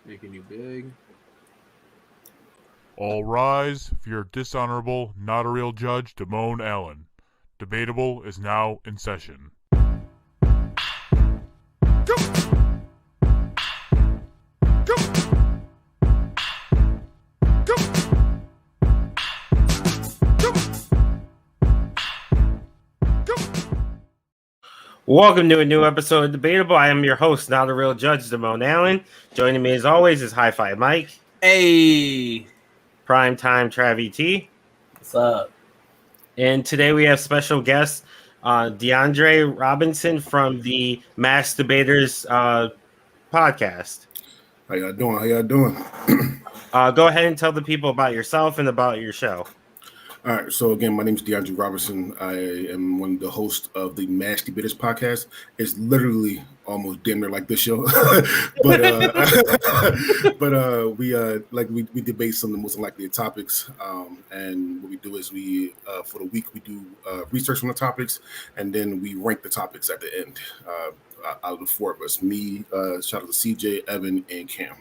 Making you big. All rise for your dishonorable, not a real judge, Damone Allen. Debatable is now in session. Welcome to a new episode of Debatable. I am your host, not a real judge, Damone Allen. Joining me as always is Hi-Fi Mike. Hey! Primetime Travie T. What's up? And today we have special guest, DeAndre Robinson from the Mass Debaters podcast. How y'all doing? Go ahead and tell the people about yourself and about your show. All right, so again, my name is DeAndre Robinson. I am one of the hosts of the Mass Debaters podcast. It's literally almost damn near like this show, but we debate some of the most unlikely topics. And what we do is we for the week we do research on the topics, and then we rank the topics at the end. Out of the four of us, me, shout out to CJ, Evan, and Cam.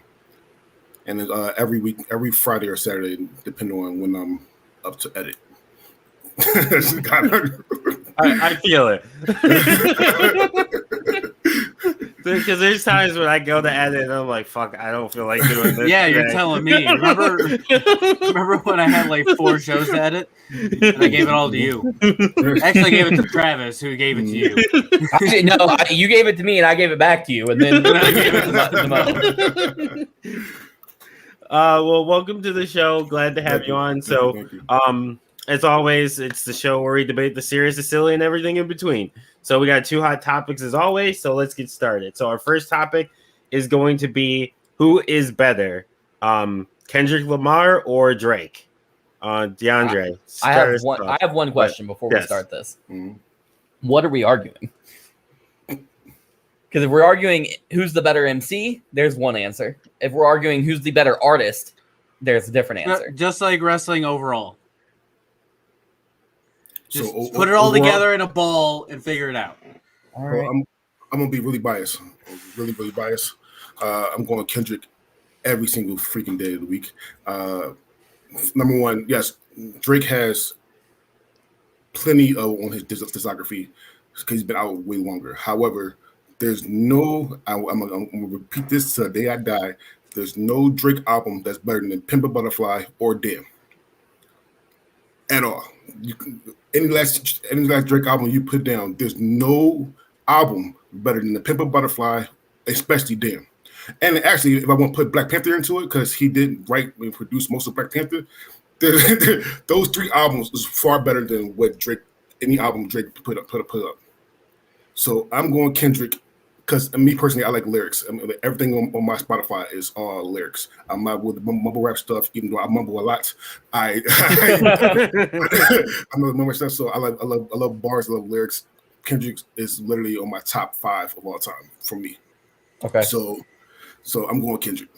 And then every week, every Friday or Saturday, depending on when I'm up to edit. I feel it. Because there's times when I go to edit and I'm like, fuck, I don't feel like doing this. Yeah, you're telling me. Remember when I had like 4 shows to edit? And I gave it all to you. Actually, I gave it to Travis, who gave it to you. Actually, no, you gave it to me and I gave it back to you. And then I gave it to Mo. Well, welcome to the show. Glad to have you on. So, as always, it's the show where we debate the serious, the silly, and everything in between. So we got 2 hot topics as always. So let's get started. So our first topic is going to be who is better, Kendrick Lamar or Drake? DeAndre, I have one question before we start this. Mm-hmm. What are we arguing? Because if we're arguing who's the better MC, there's one answer. If we're arguing who's the better artist, there's a different answer. Just like wrestling overall. Just So, put it all together in a ball and figure it out. All right. I'm gonna be really biased. Really biased. I'm going Kendrick every single freaking day of the week. Number one, yes, Drake has plenty on his discography because he's been out way longer. However, there's no. I'm gonna repeat this till the day I die. There's no Drake album that's better than Pimp a Butterfly or Damn. At all. Any last Drake album you put down, there's no album better than the Pimp a Butterfly, especially Damn. And actually, if I want to put Black Panther into it, because he did write and produce most of Black Panther, those 3 albums is far better than what any album Drake put up. So I'm going Kendrick. Because me personally, I like lyrics. I mean, everything on my Spotify is all lyrics. I'm not with the mumble rap stuff, even though I mumble a lot. I mumble stuff, so I love bars, I love lyrics. Kendrick is literally on my top 5 of all time for me. Okay. So I'm going Kendrick.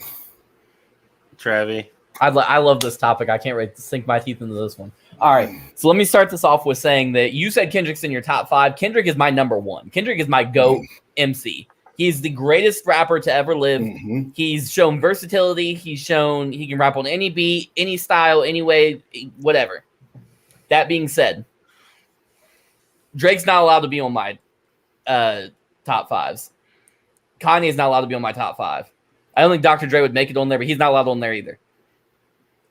Travie. I love this topic. I can't wait to sink my teeth into this one. All right. So let me start this off with saying that you said Kendrick's in your top 5. Kendrick is my number 1. Kendrick is my GOAT MC. He's the greatest rapper to ever live. Mm-hmm. He's shown versatility. He's shown he can rap on any beat, any style, any way, whatever. That being said, Drake's not allowed to be on my top 5s. Kanye is not allowed to be on my top 5. I don't think Dr. Dre would make it on there, but he's not allowed on there either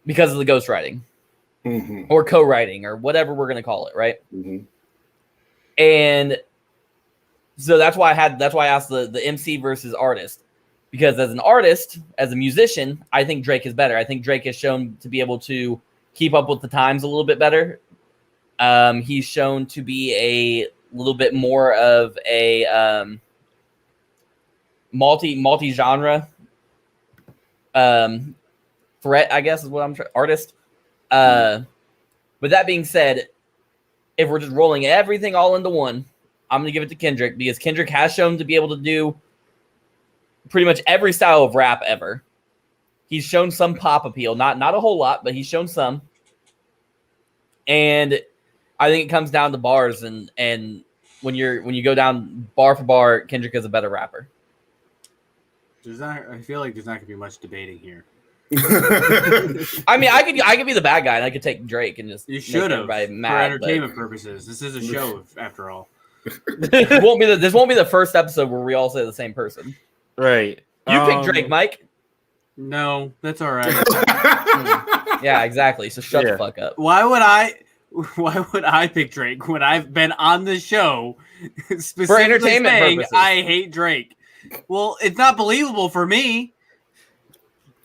because of the ghostwriting or co-writing or whatever we're going to call it, right? Mm-hmm. And so that's why I asked the MC versus artist, because as an artist, as a musician, I think Drake is better. I think Drake has shown to be able to keep up with the times a little bit better. He's shown to be a little bit more of a multi-genre threat, I guess is what I'm artist. But that being said, if we're just rolling everything all into one, I'm going to give it to Kendrick because Kendrick has shown to be able to do pretty much every style of rap ever. He's shown some pop appeal, not a whole lot, but he's shown some. And I think it comes down to bars, and when you go down bar for bar, Kendrick is a better rapper. I feel like there's not gonna be much debating here. I mean, I could be the bad guy and I could take Drake and just You should have everybody for mad. entertainment purposes. This is a show, after all. This won't be the first episode where we all say the same person. Right. You pick Drake, Mike. No, that's all right. Yeah, exactly. So shut the fuck up. Why would I pick Drake when I've been on the show specifically For entertainment saying purposes? I hate Drake? Well, it's not believable for me.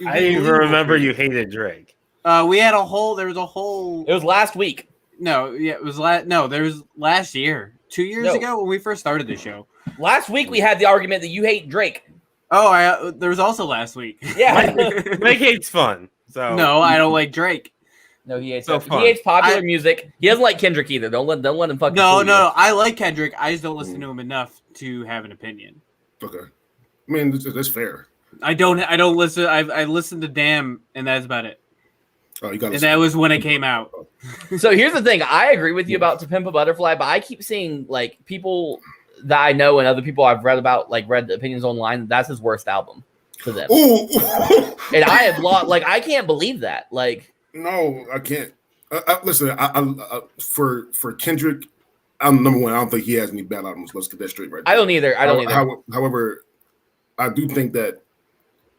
I didn't even remember you hated Drake. There was a whole. It was last week. No, yeah, it was there was last year, 2 years ago when we first started the show. Last week we had the argument that you hate Drake. Oh, there was also last week. Yeah. Mike hates fun. So No, I don't like Drake. No, he hates So he hates popular music. He doesn't like Kendrick either. Don't let him fucking fool you. No, I like Kendrick. I just don't listen to him enough to have an opinion. Okay. I mean, that's fair. I don't listen. I listened to Damn, and that's about it. Oh, you got. And that was when it came out. So here's the thing. I agree with you about To Pimp a Butterfly, but I keep seeing like people that I know and other people I've read about, like read opinions online. That's his worst album to them. Ooh. And I have I can't believe that. Like, no, I can't. Listen, for Kendrick, I'm number one. I don't think he has any bad albums. Let's get that straight right. I don't either. However, I do think that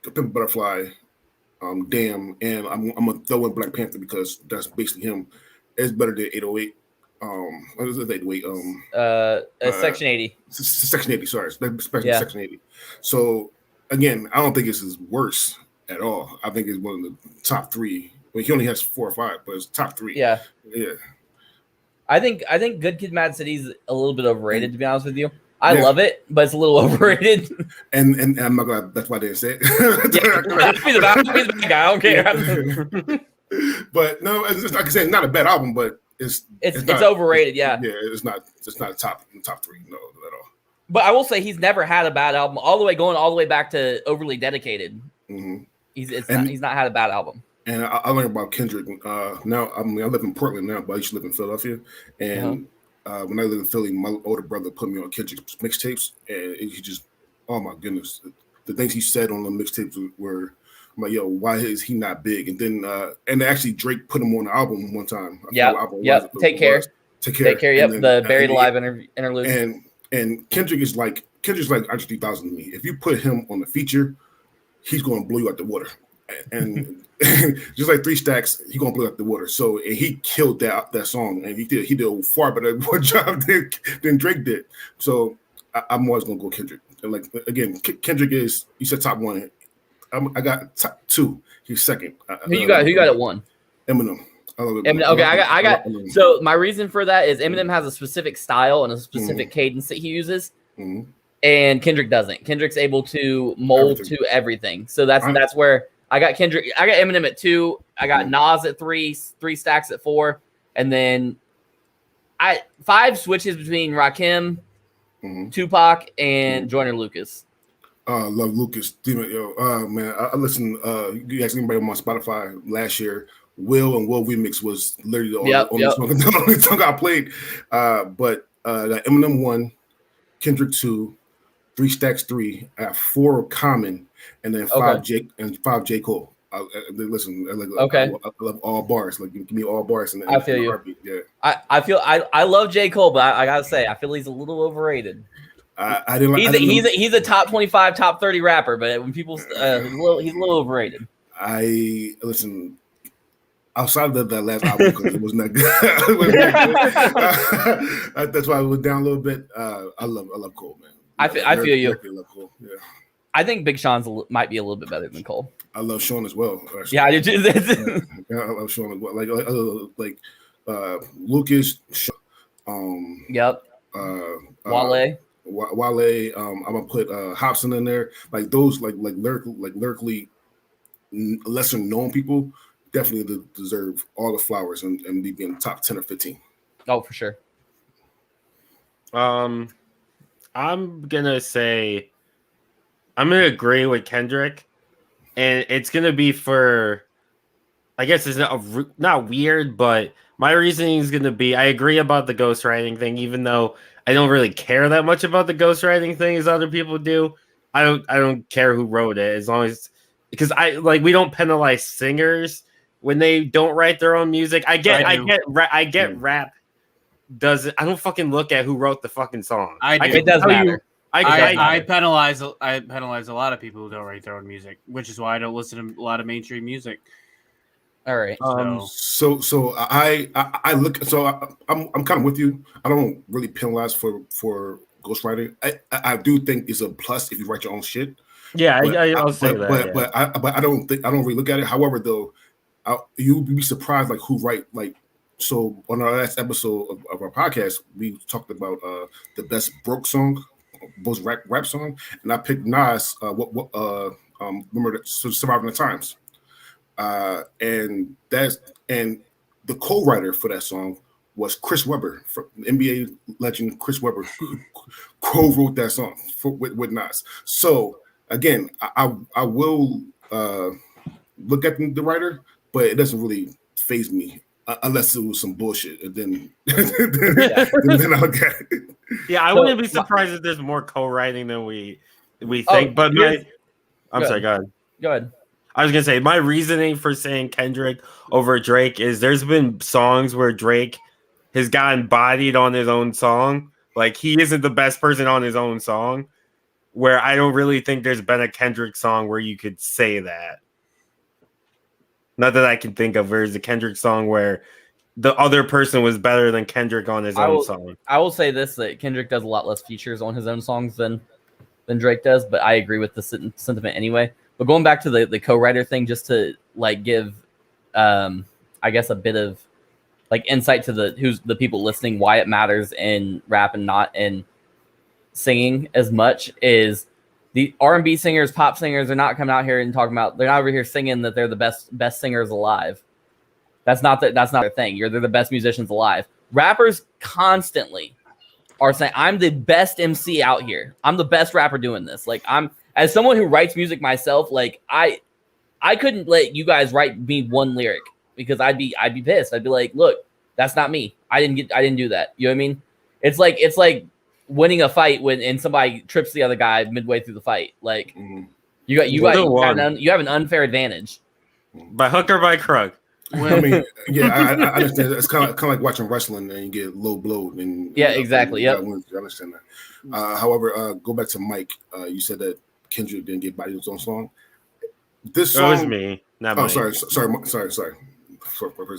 The Pimp a Butterfly, Damn, and I'm gonna throw in Black Panther because that's basically him. It's better than 808. What is it? 808. Section 80. Section 80. Sorry, especially Yeah. Section 80. So again, I don't think it's his worst at all. I think it's one of the top three. Well, he only has 4 or 5, but it's top 3. Yeah. Yeah. I think Good Kid, Mad City is a little bit overrated, to be honest with you. I love it, but it's a little overrated. And I'm not gonna. That's why I didn't say it. I'll be the bad guy. I don't care. But no, it's like I said, not a bad album, but it's overrated. Yeah. Yeah, it's not top 3. No, at all. But I will say he's never had a bad album, going all the way back to Overly Dedicated. Mm-hmm. He's not had a bad album. And I learned about Kendrick. Now, I live in Portland now, but I used to live in Philadelphia. And when I lived in Philly, my older brother put me on Kendrick's mixtapes, and he just, oh my goodness, the things he said on the mixtapes were, I'm like, yo, why is he not big? And then, and actually Drake put him on the album one time. Yep. Take care. Yep. Then, the Buried Alive interlude. And Kendrick is like Andre 3000 to me. If you put him on the feature, he's going to blow you out the water. And just like 3 Stacks, he's gonna blow up the water. So and he killed that song, and he did a far better job than Drake did. So I'm always gonna go Kendrick. And like again, Kendrick is, you said top 1. I got top 2. He's second. Who you got at 1? Eminem. I love Eminem. Okay, I got. So my reason for that is Eminem has a specific style and a specific cadence that he uses. Mm-hmm. And Kendrick doesn't. Kendrick's able to mold to everything. So that's where I got Kendrick. I got Eminem at 2. I got Nas at 3. 3 Stacks at 4, and then 5 switches between Rakim, Tupac, and Joyner Lucas. Love Lucas. Yo, man, I listened. You asked anybody on my Spotify last year. Will and Will Remix was literally the only song I played. But got Eminem 1, Kendrick 2, 3 Stacks 3. I got 4 Common, and then 5 J Cole. Listen, I love all bars. Like, give me all bars. And I feel you. Heartbeat. Yeah. I love J Cole, but I gotta say I feel he's a little overrated. I didn't. He's a top 25, top 30 rapper, but when people he's a little overrated. I listen. Outside of that last album, because it wasn't that good. That's why I went down a little bit. I love Cole, man. I feel you. I love Cole. Yeah. I think Big Sean's might be a little bit better than Cole. I love Sean as well. Actually. Yeah, I do too. I love Sean as well. Like Lucas. Yep. Wale. Wale. I'm gonna put Hobson in there. Like those, like lyrically lesser known people definitely deserve all the flowers and be in top 10 or 15. Oh, for sure. I'm gonna agree with Kendrick, and it's gonna be for, I guess it's not weird, but my reasoning is gonna be, I agree about the ghostwriting thing, even though I don't really care that much about the ghostwriting thing as other people do. I don't care who wrote it as long as because we don't penalize singers when they don't write their own music. I get rap does it. I don't fucking look at who wrote the fucking song. It does matter. I penalize a lot of people who don't write their own music, which is why I don't listen to a lot of mainstream music. All right. So I look. So I'm kind of with you. I don't really penalize for ghostwriting. I do think it's a plus if you write your own shit. Yeah, I'll say that. But I don't really look at it. However, though, you'd be surprised like who write like. So on our last episode of our podcast, we talked about the best broke song, most rap song, and I picked Nas. Remember that Surviving the Times, and the co-writer for that song was Chris Webber, NBA legend Chris Webber, co-wrote that song with Nas. So again, I will look at the writer, but it doesn't really faze me. Unless it was some bullshit, and then I'll get it. Yeah, I wouldn't be surprised if there's more co-writing than we think. But I'm sorry, go ahead. I was gonna say my reasoning for saying Kendrick over Drake is there's been songs where Drake has gotten bodied on his own song. Like he isn't the best person on his own song. Where I don't really think there's been a Kendrick song where you could say that. Not that I can think of. There's a Kendrick song where the other person was better than Kendrick on his own song. I will say this, that Kendrick does a lot less features on his own songs than Drake does, but I agree with the sentiment anyway. But going back to the co-writer thing, just to like give, I guess, a bit of like insight to the people listening, why it matters in rap and not in singing as much is the R&B singers, pop singers are not coming out here and talking about. They're not over here singing that they're the best singers alive. That's not their thing. They're the best musicians alive. Rappers constantly are saying, "I'm the best MC out here. I'm the best rapper doing this." Like I'm, as someone who writes music myself, like I couldn't let you guys write me one lyric because I'd be pissed. I'd be like, "Look, that's not me. I didn't do that." You know what I mean? It's like winning a fight and somebody trips the other guy midway through the fight. Like you have an unfair advantage. By hook or by crook. Well, I mean, yeah, I understand. It's kind of like watching wrestling and you get low blow. And yeah, exactly. Yeah, I understand that. However, go back to Mike. You said that Kendrick didn't get bodied on his own song. This song was me. Not Mike. Sorry.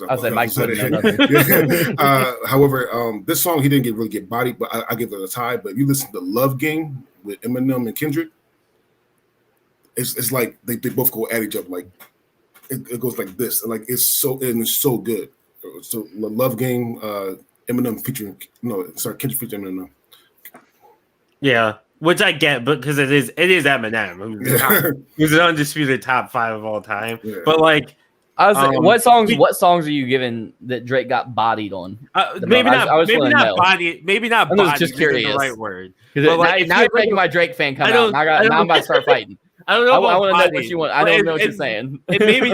I said Mike said it. However, this song he didn't really get bodied, but I give it a tie. But if you listen to Love Game with Eminem and Kendrick, it's like they both go at each other. Like it goes like this, and like it's so good. So Love Game, Eminem featuring Kendrick featuring Eminem. Yeah, which I get, because it is Eminem, who's an undisputed top 5 of all time. Yeah. But like, I was what songs are you giving that Drake got bodied on? Maybe not bodied. Maybe not bodied. I was just curious. The right word. Like, now you're making my Drake fan come out. Now I'm about to start fighting. I don't know. I want to know what you want. I don't know what you're saying. Maybe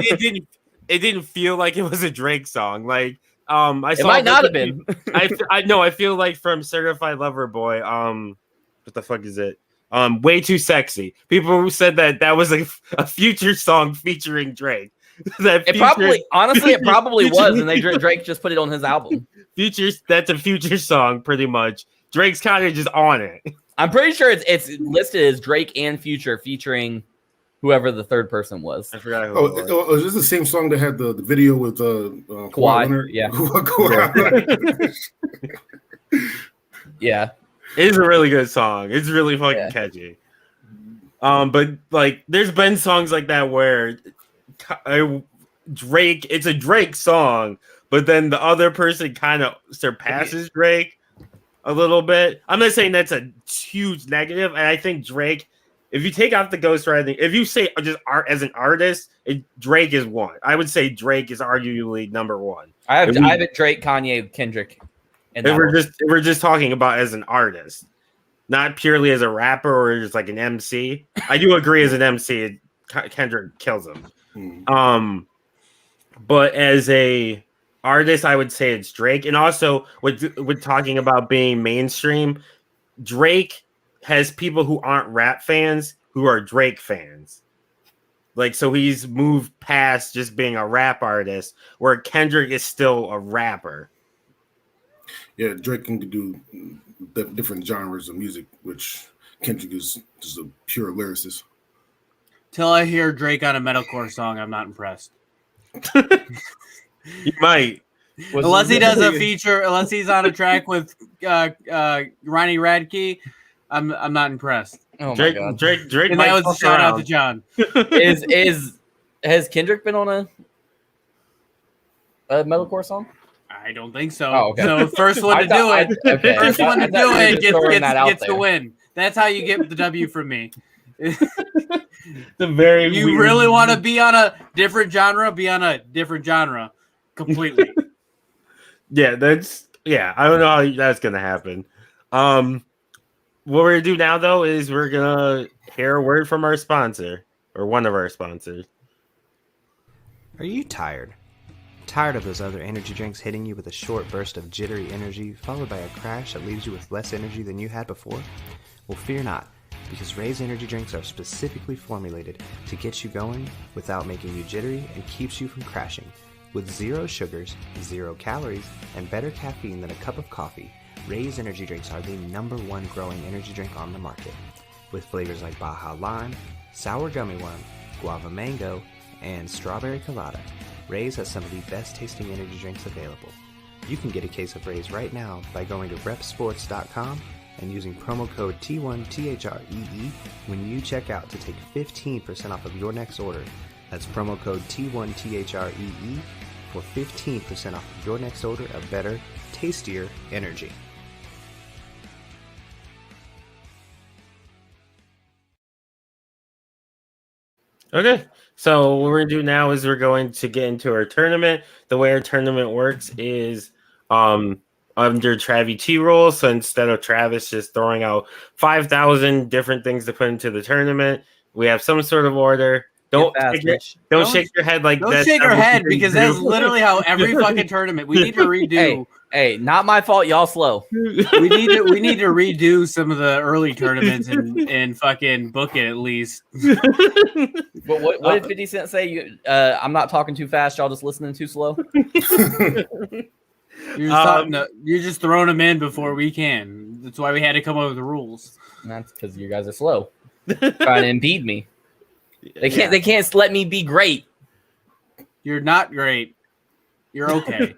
it didn't feel like it was a Drake song. Like I saw it might not have been. I know. I feel like from Certified Lover Boy. What the fuck is it? Way Too Sexy. People who said that was a Future song featuring Drake. It probably was, and Drake just put it on his album. That's a Future song, pretty much. Drake's kind of just on it. I'm pretty sure it's listed as Drake and Future featuring whoever the third person was. I forgot who it was. Is this the same song that had the video with Kawhi Leonard? Yeah. Yeah. It is a really good song. It's really fucking catchy. But like, there's been songs like that where it's a Drake song, but then the other person kind of surpasses Drake a little bit. I'm not saying that's a huge negative, and I think Drake, if you take out the ghostwriting, if you say just art as an artist, Drake is one. I would say Drake is arguably number one. I have it Drake, Kanye, Kendrick. And we're just talking about as an artist, not purely as a rapper or just like an MC. I do agree as an MC, Kendrick kills him. But as a artist, I would say it's Drake. And also with talking about being mainstream, Drake has people who aren't rap fans who are Drake fans. Like, so he's moved past just being a rap artist, where Kendrick is still a rapper. Yeah, Drake can do different genres of music, which Kendrick is just a pure lyricist. Till I hear Drake on a metalcore song, I'm not impressed. You might. Unless he does a feature, unless he's on a track with Ronnie Radke, I'm not impressed. Oh Drake, my god! Drake And might that was a fuck shout out around. to John. Has Kendrick been on a metalcore song? I don't think so. Oh, okay. So first one to do it, first one to do it gets the win. That's how you get the W from me. The very You weird- really want to be on a different genre? Be on a different genre completely. Yeah, I don't know how that's gonna happen. What we're gonna do now though is we're gonna hear a word from our sponsor or one of our sponsors. Are you tired? Tired of those other energy drinks hitting you with a short burst of jittery energy followed by a crash that leaves you with less energy than you had before? Well, fear not, because Ray's energy drinks are specifically formulated to get you going without making you jittery and keeps you from crashing. With 0 sugars, 0 calories, and better caffeine than a cup of coffee, Ray's energy drinks are the #1 growing energy drink on the market. With flavors like Baja Lime, Sour Gummy Worm, Guava Mango, and Strawberry Colada, Ray's has some of the best tasting energy drinks available. You can get a case of Ray's right now by going to repsports.com and using promo code T1THREE when you check out to take 15% off of your next order. That's promo code T1THREE for 15% off of your next order of better, tastier energy. Okay, so what we're gonna do now is we're going to get into our tournament. The way our tournament works is under Travi T rules. So instead of Travis just throwing out 5,000 different things to put into the tournament, we have some sort of order. Don't shake your head like Don't that's shake your head everything because you that's do. literally how every fucking tournament. We need to redo. Hey, not my fault. Y'all slow. We need to redo some of the early tournaments and fucking book it at least. But what did 50 Cent say? I'm not talking too fast. Y'all just listening too slow. You're just throwing them in before we can. That's why we had to come up with the rules. And that's because you guys are slow, trying to impede me. They can't let me be great. You're not great. You're okay.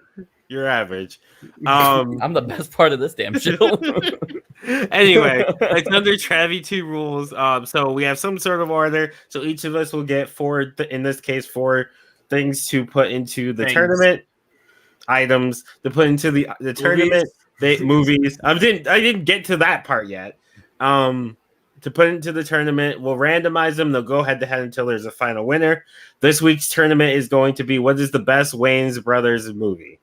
You're average. I'm the best part of this damn show. Anyway, it's under Travi 2 rules. So we have some sort of order. So each of us will get 4 things to put into the tournament. Items to put into the tournament. Movies. I didn't get to that part yet. To put into the tournament, we'll randomize them. They'll go head to head until there's a final winner. This week's tournament is going to be what is the best Wayans Brothers movie.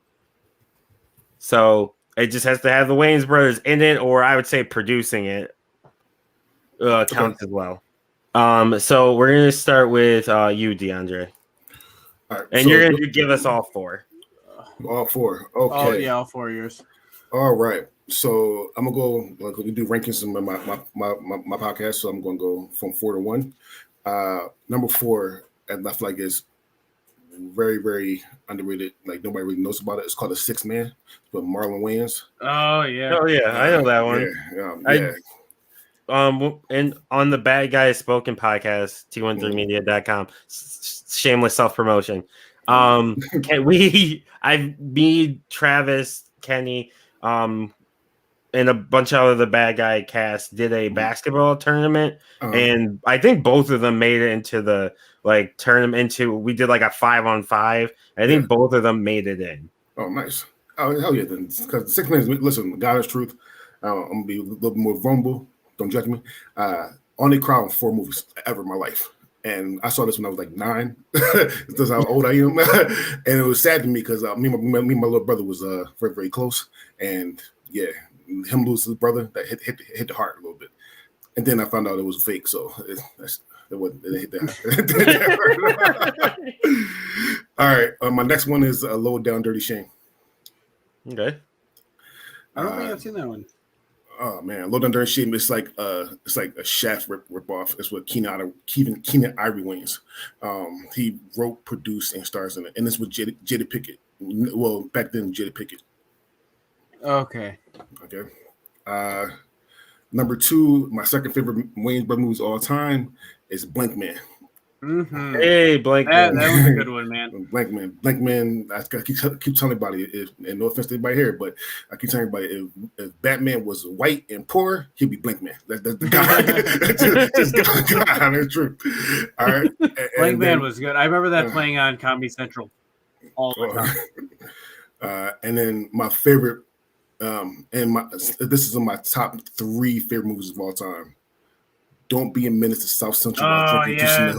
So it just has to have the Wayans Brothers in it, or I would say producing it counts as well. So we're gonna start with you, DeAndre, All right, and so you're gonna give us all 4. All 4. Okay. Oh yeah, all 4 years. All right. So I'm gonna go. Like we do rankings in my podcast, so I'm gonna go from 4 to 1. Number 4, and I feel like is very, very underrated. Like nobody really knows about it. It's called The Sixth Man with Marlon Wayans. Oh yeah. I know that one. Yeah. And on the Bad Guys Spoken podcast, T13media.com, shameless self-promotion. Me, Travis, Kenny, and a bunch of other Bad Guy cast did a basketball tournament, and I think both of them made it into the tournament. We did like a 5-on-5. I think both of them made it in. Oh, nice. Oh, hell yeah. Then, because The Sixth Man is, listen, God is truth. I'm gonna be a little more vulnerable. Don't judge me. Only cried 4 movies ever in my life. And I saw this when I was like 9. That's how old I am. And it was sad to me because me and my little brother was very, very close. And yeah, him losing his brother, that hit the heart a little bit. And then I found out it was fake. So it hit that. All right. My next one is Low Down Dirty Shame. Okay. I don't think I've seen that one. Oh man, Low Down Dirty Shame. It's like a Shaft rip off. It's what Keenan Ivory Wayans. He wrote, produced, and stars in it, and it's with Jada Pickett. Well, back then Jada Pickett. Okay. Okay. Number 2, my second favorite Wayans Brother movies of all time is Blank Man. Mm-hmm. Hey, Blank Man. That was a good one, man. Blank Man. I keep telling everybody, and no offense to anybody here, but I keep telling everybody, if Batman was white and poor, he'd be Blank Man. That's the guy. Just God, that's true. All right. Blank Man was good. I remember that playing on Comedy Central all the time. And then my favorite, this is in my top 3 favorite movies of all time. Don't Be a Menace to South Central. Yes. In the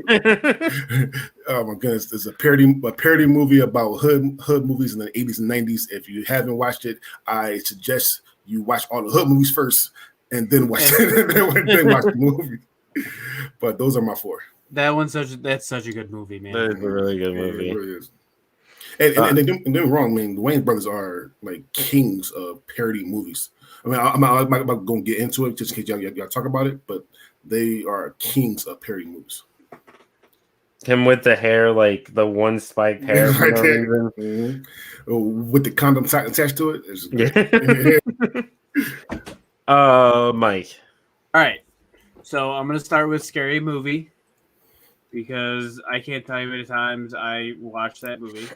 hood. Oh my goodness! It's a parody movie about hood movies in the 80s and 90s. If you haven't watched it, I suggest you watch all the hood movies first, and then watch the movie. But those are my 4. That's such a good movie, man. That is a really good movie. It really is. And they're wrong, man. The Wayans brothers are like kings of parody movies. I mean, I'm not going to get into it just in case y'all talk about it, but they are kings of parody movies. Him with the hair, like the one spiked hair, for no reason. Mm-hmm. With the condom attached to it. Mike. All right. So I'm going to start with Scary Movie because I can't tell you how many times I watched that movie.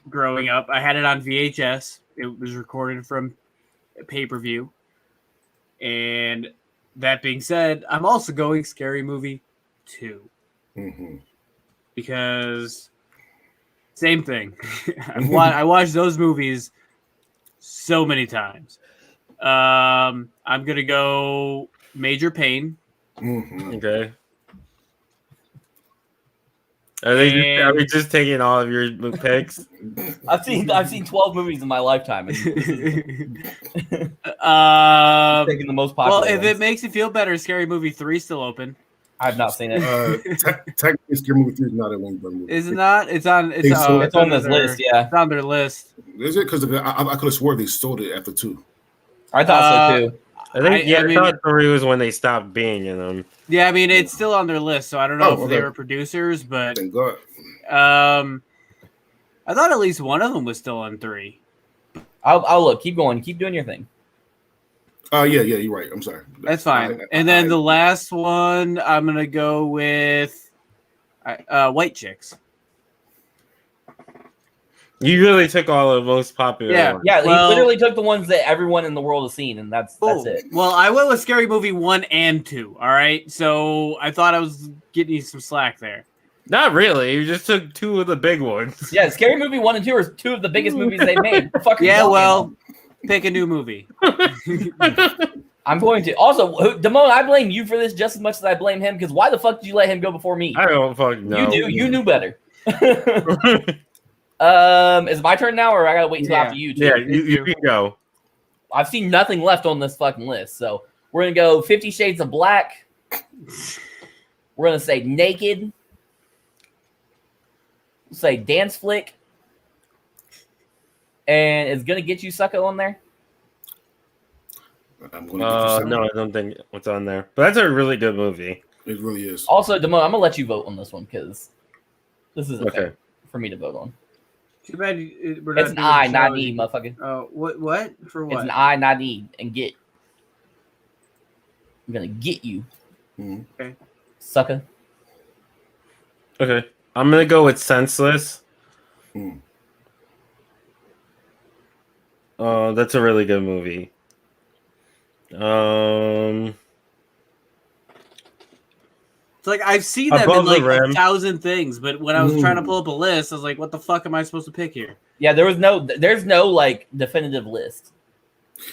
Growing up, I had it on VHS. It was recorded from a pay-per-view. And that being said, I'm also going Scary Movie 2. Mm-hmm. Because same thing. I watched those movies so many times. I'm going to go Major Pain. Mm-hmm. Okay. Are we just taking all of your picks? I've seen 12 movies in my lifetime. Taking the most popular. Well, if ones. it makes you feel better, Scary Movie 3 is still open. I've not seen it. Technically, Scary Movie 3 is not a Wayans Brother movie. Is it not? It's on It's on this list, yeah. It's on their list. Is it? Because I could have swore they sold it after 2. I thought so too. I thought 3 was when they stopped being in them. Yeah, I mean it's still on their list, so I don't know if okay. they were producers, but Thank God. I thought at least one of them was still on 3. I'll look. Keep going. Keep doing your thing. Yeah, you're right. I'm sorry. That's fine. And then the last one, I'm gonna go with White Chicks. You really took all of the most popular ones. Yeah, Well- he literally took the ones that everyone in the world has seen, and that's it. Well, I went with Scary Movie 1 and 2. All right, so I thought I was getting you some slack there. Not really. You just took 2 of the big ones. Yeah, Scary Movie 1 and 2 are 2 of the biggest movies they've made. What the fuck are you Yeah, talking well, about? pick a new movie. I'm going to. Also, Damone, I blame you for this just as much as I blame him, because why the fuck did you let him go before me? I don't fucking know. You knew better. Is it my turn now, or I gotta wait until after you two? Yeah, you can go. I've seen nothing left on this fucking list, so we're gonna go 50 Shades of Black. We're gonna say Naked. We'll say Dance Flick. And it's gonna get you sucker on there. I'm gonna No, I don't think what's on there. But that's a really good movie. It really is. Also, Damone, I'm gonna let you vote on this one because this is Okay. fair for me to vote on. Too bad we're It's an doing I, the not show. E, motherfucker. Oh, what? For what? It's an I, not E, and get. I'm gonna get you, Mhm. Okay. sucker. Okay. I'm gonna go with Senseless. Hmm. That's a really good movie. It's like I've seen them in Above the like Rim. 1,000 things, but when I was trying to pull up a list, I was like, "What the fuck am I supposed to pick here?" Yeah, there's no like definitive list.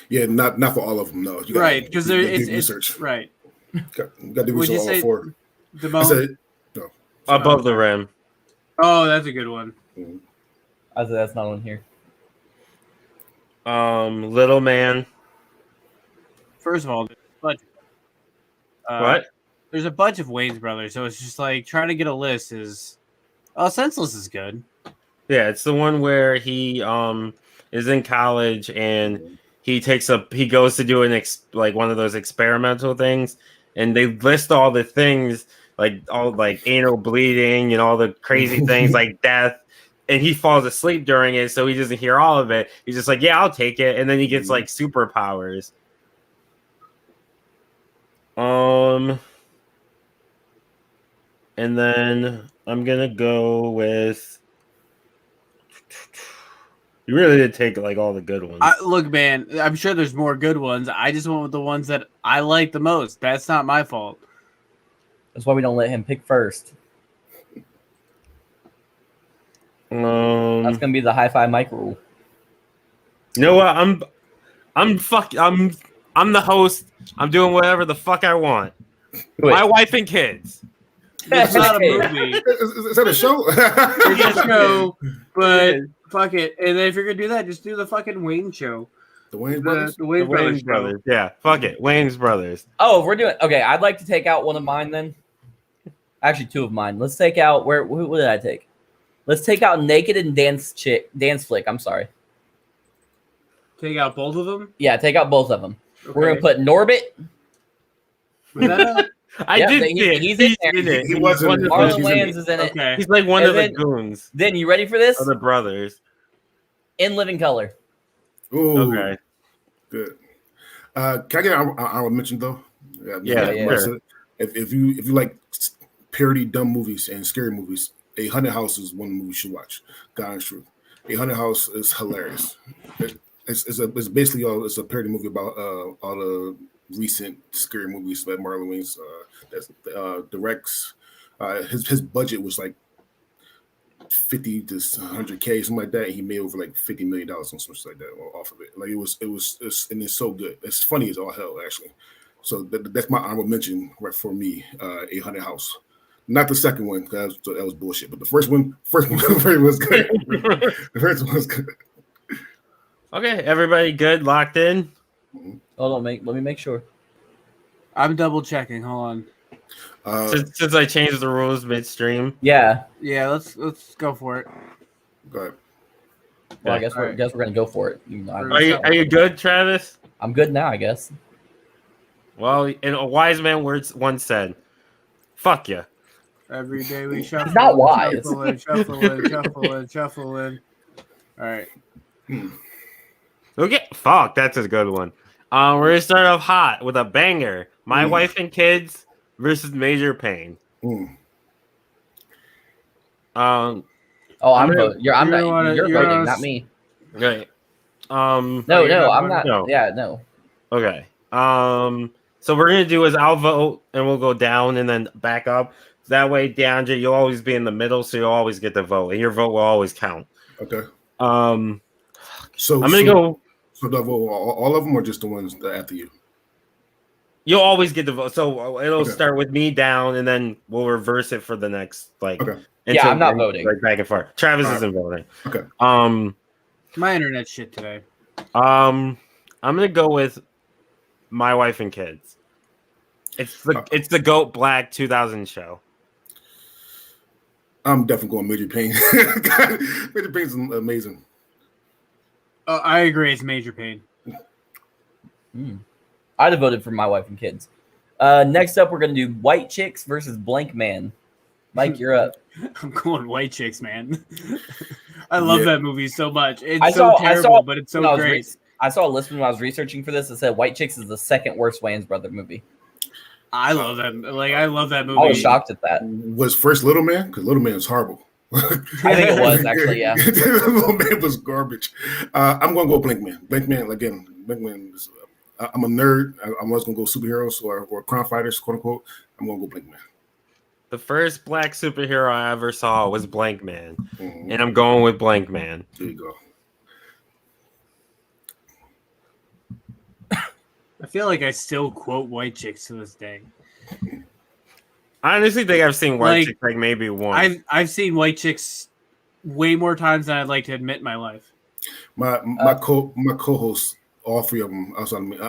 Yeah, not for all of them. No, you Right, because there you gotta is do research. right. You got to do Would research you on all say 4. I Damone? said no. Above the Rim. Oh, that's a good one. I said that's not on here. Little Man. First of all, there's a bunch. What? There's a bunch of Wayans brothers, so it's just like trying to get a list is. Oh, Senseless is good. Yeah, it's the one where he is in college and he goes to do like one of those experimental things, and they list all the things like all like anal bleeding and all the crazy things like death, and he falls asleep during it, so he doesn't hear all of it. He's just like, yeah, I'll take it, and then he gets like superpowers. And then I'm gonna go with. You really did take like all the good ones. Look, man, I'm sure there's more good ones. I just went with the ones that I like the most. That's not my fault. That's why we don't let him pick first. That's gonna be the high five mic rule. You know what? I'm the host. I'm doing whatever the fuck I want. My wife and kids. It's not a movie. Is that a show? It's a show, but fuck it. And then if you're gonna do that, just do the fucking Wayans show. The Wayans brothers. The Wayans Brothers. Yeah, fuck it. Wayans Brothers. Oh, we're doing okay. I'd like to take out one of mine then. Actually, two of mine. Let's take out what did I take? Let's take out Naked and Dance Flick. I'm sorry. Take out both of them. Yeah, take out both of them. Okay. We're gonna put Norbit. Was that I did see it. He's in there. He wasn't. Marlon Wayans is in it. okay. He's like one And of the goons Then you ready for this? of the brothers. In Living Color. Ooh, Okay. good. Can I get an honorable mention though? Yeah. Sure. If you like parody dumb movies and scary movies, A Haunted House is one movie you should watch. God is true. A Haunted House is hilarious. It's basically it's a parody movie about all the recent scary movies that Marlon Wayans directs. His budget was like 50 to 100K, something like that. And he made over like $50 million on something like that off of it. Like and it's so good. It's funny as all hell actually. So that's my honorable mention right for me. A Haunted House. Not the second one because that was bullshit, but the first one was good. The first one was good. Okay, everybody good, locked in. Hold on, let me make sure. I'm double checking. Hold on. Since I changed the rules midstream. Yeah. Yeah, let's go for it. Go ahead. Well, I guess we're gonna go for it. Are you good, Travis? I'm good now, I guess. Well, and a wise man once said, "Fuck you." Every day we shuffle. not wise. Shuffle in. All right. Okay, fuck, that's a good one. We're gonna start off hot with a banger. My Wife and Kids versus Major Pain. I'm voting. You're voting, not me. Right. No, I'm not. No. Yeah, no. Okay. So we're gonna do is I'll vote and we'll go down and then back up. That way, DeAndre, you'll always be in the middle, so you'll always get the vote, and your vote will always count. Okay. So I'm gonna go. So do I vote all of them or just the ones that after you? You'll always get the vote. So it'll start with me down, and then we'll reverse it for the next Okay. Yeah, I'm not voting. Like back and forth. Travis isn't voting. Okay. My internet shit today. I'm gonna go with My Wife and Kids. It's the GOAT Black 2000 show. I'm definitely going Major Pain. Major Pain's amazing. I agree. It's Major Pain. I'd have voted for My Wife and Kids. Next up, we're gonna do White Chicks versus Blank Man. Mike, you're up. I'm going White Chicks, man. I love that movie so much. It's but it's so great. I saw a list when I was researching for this that said White Chicks is the second worst Wayans brother movie. I love that. I love that movie. I was shocked at that. Was first Little Man? Because Little Man is horrible. I think it was actually, yeah. Little Man was garbage. I'm going to go Blank Man. Blank Man, again, Blank Man is, I'm a nerd. I was going to go superheroes or crime fighters, quote unquote. I'm going to go Blank Man. The first black superhero I ever saw was Blank Man. And I'm going with Blank Man. There you go. I feel like I still quote White Chicks to this day. I honestly think I've seen White Chicks like maybe once. I've seen White Chicks way more times than I'd like to admit in my life. My co-hosts, all three of them.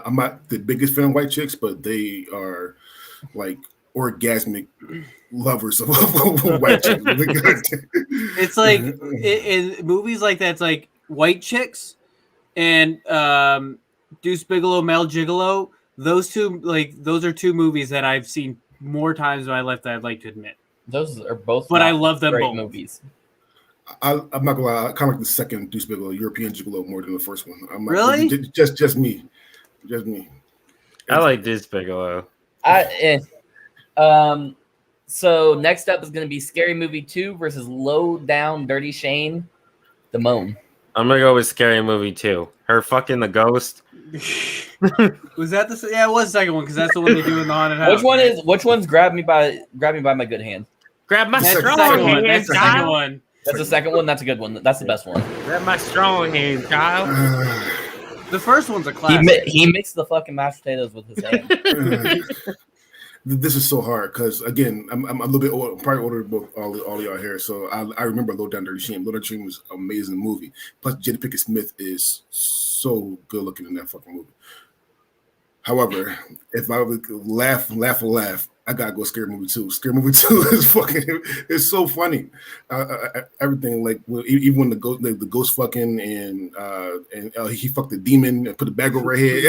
I'm not the biggest fan of White Chicks, but they are like orgasmic lovers of White Chicks. It's like in movies like that. It's like White Chicks. and Deuce Bigelow, Mel Gigolo. Those are two movies that I've seen more times in my life than I'd like to admit. Those are both, but I love them great both. movies. I'm not gonna lie. I kind of like the second Deuce Bigelow, European Gigolo, more than the first one. Really? Just me. I like Deuce Bigelow. So next up is going to be Scary Movie 2 versus Low Down Dirty Shane, the Moan. I'm gonna go with Scary Movie 2. Her fucking the ghost. Was that the? Yeah, it was the second one because that's the one they do in the haunted house. Which one's grab me by my good hand? Grab my That's the strong second one. hand, That's the second child. one. That's the second one. That's a good one. That's the best one. Grab my strong hand, child. The first one's a classic. He mixed the fucking mashed potatoes with his hand. This is so hard because again, I'm a little bit old, probably older than both all of y'all here. So I remember Low Down Dirty Shame. Low Down Dirty Shame was an amazing movie. Plus, Jada Pinkett Smith is so good looking in that fucking movie. However, if I would laugh, I gotta go Scary Movie 2. Scary Movie 2 is fucking. It's so funny. Everything like even when the ghost fucking and he fucked the demon and put the bag over her head.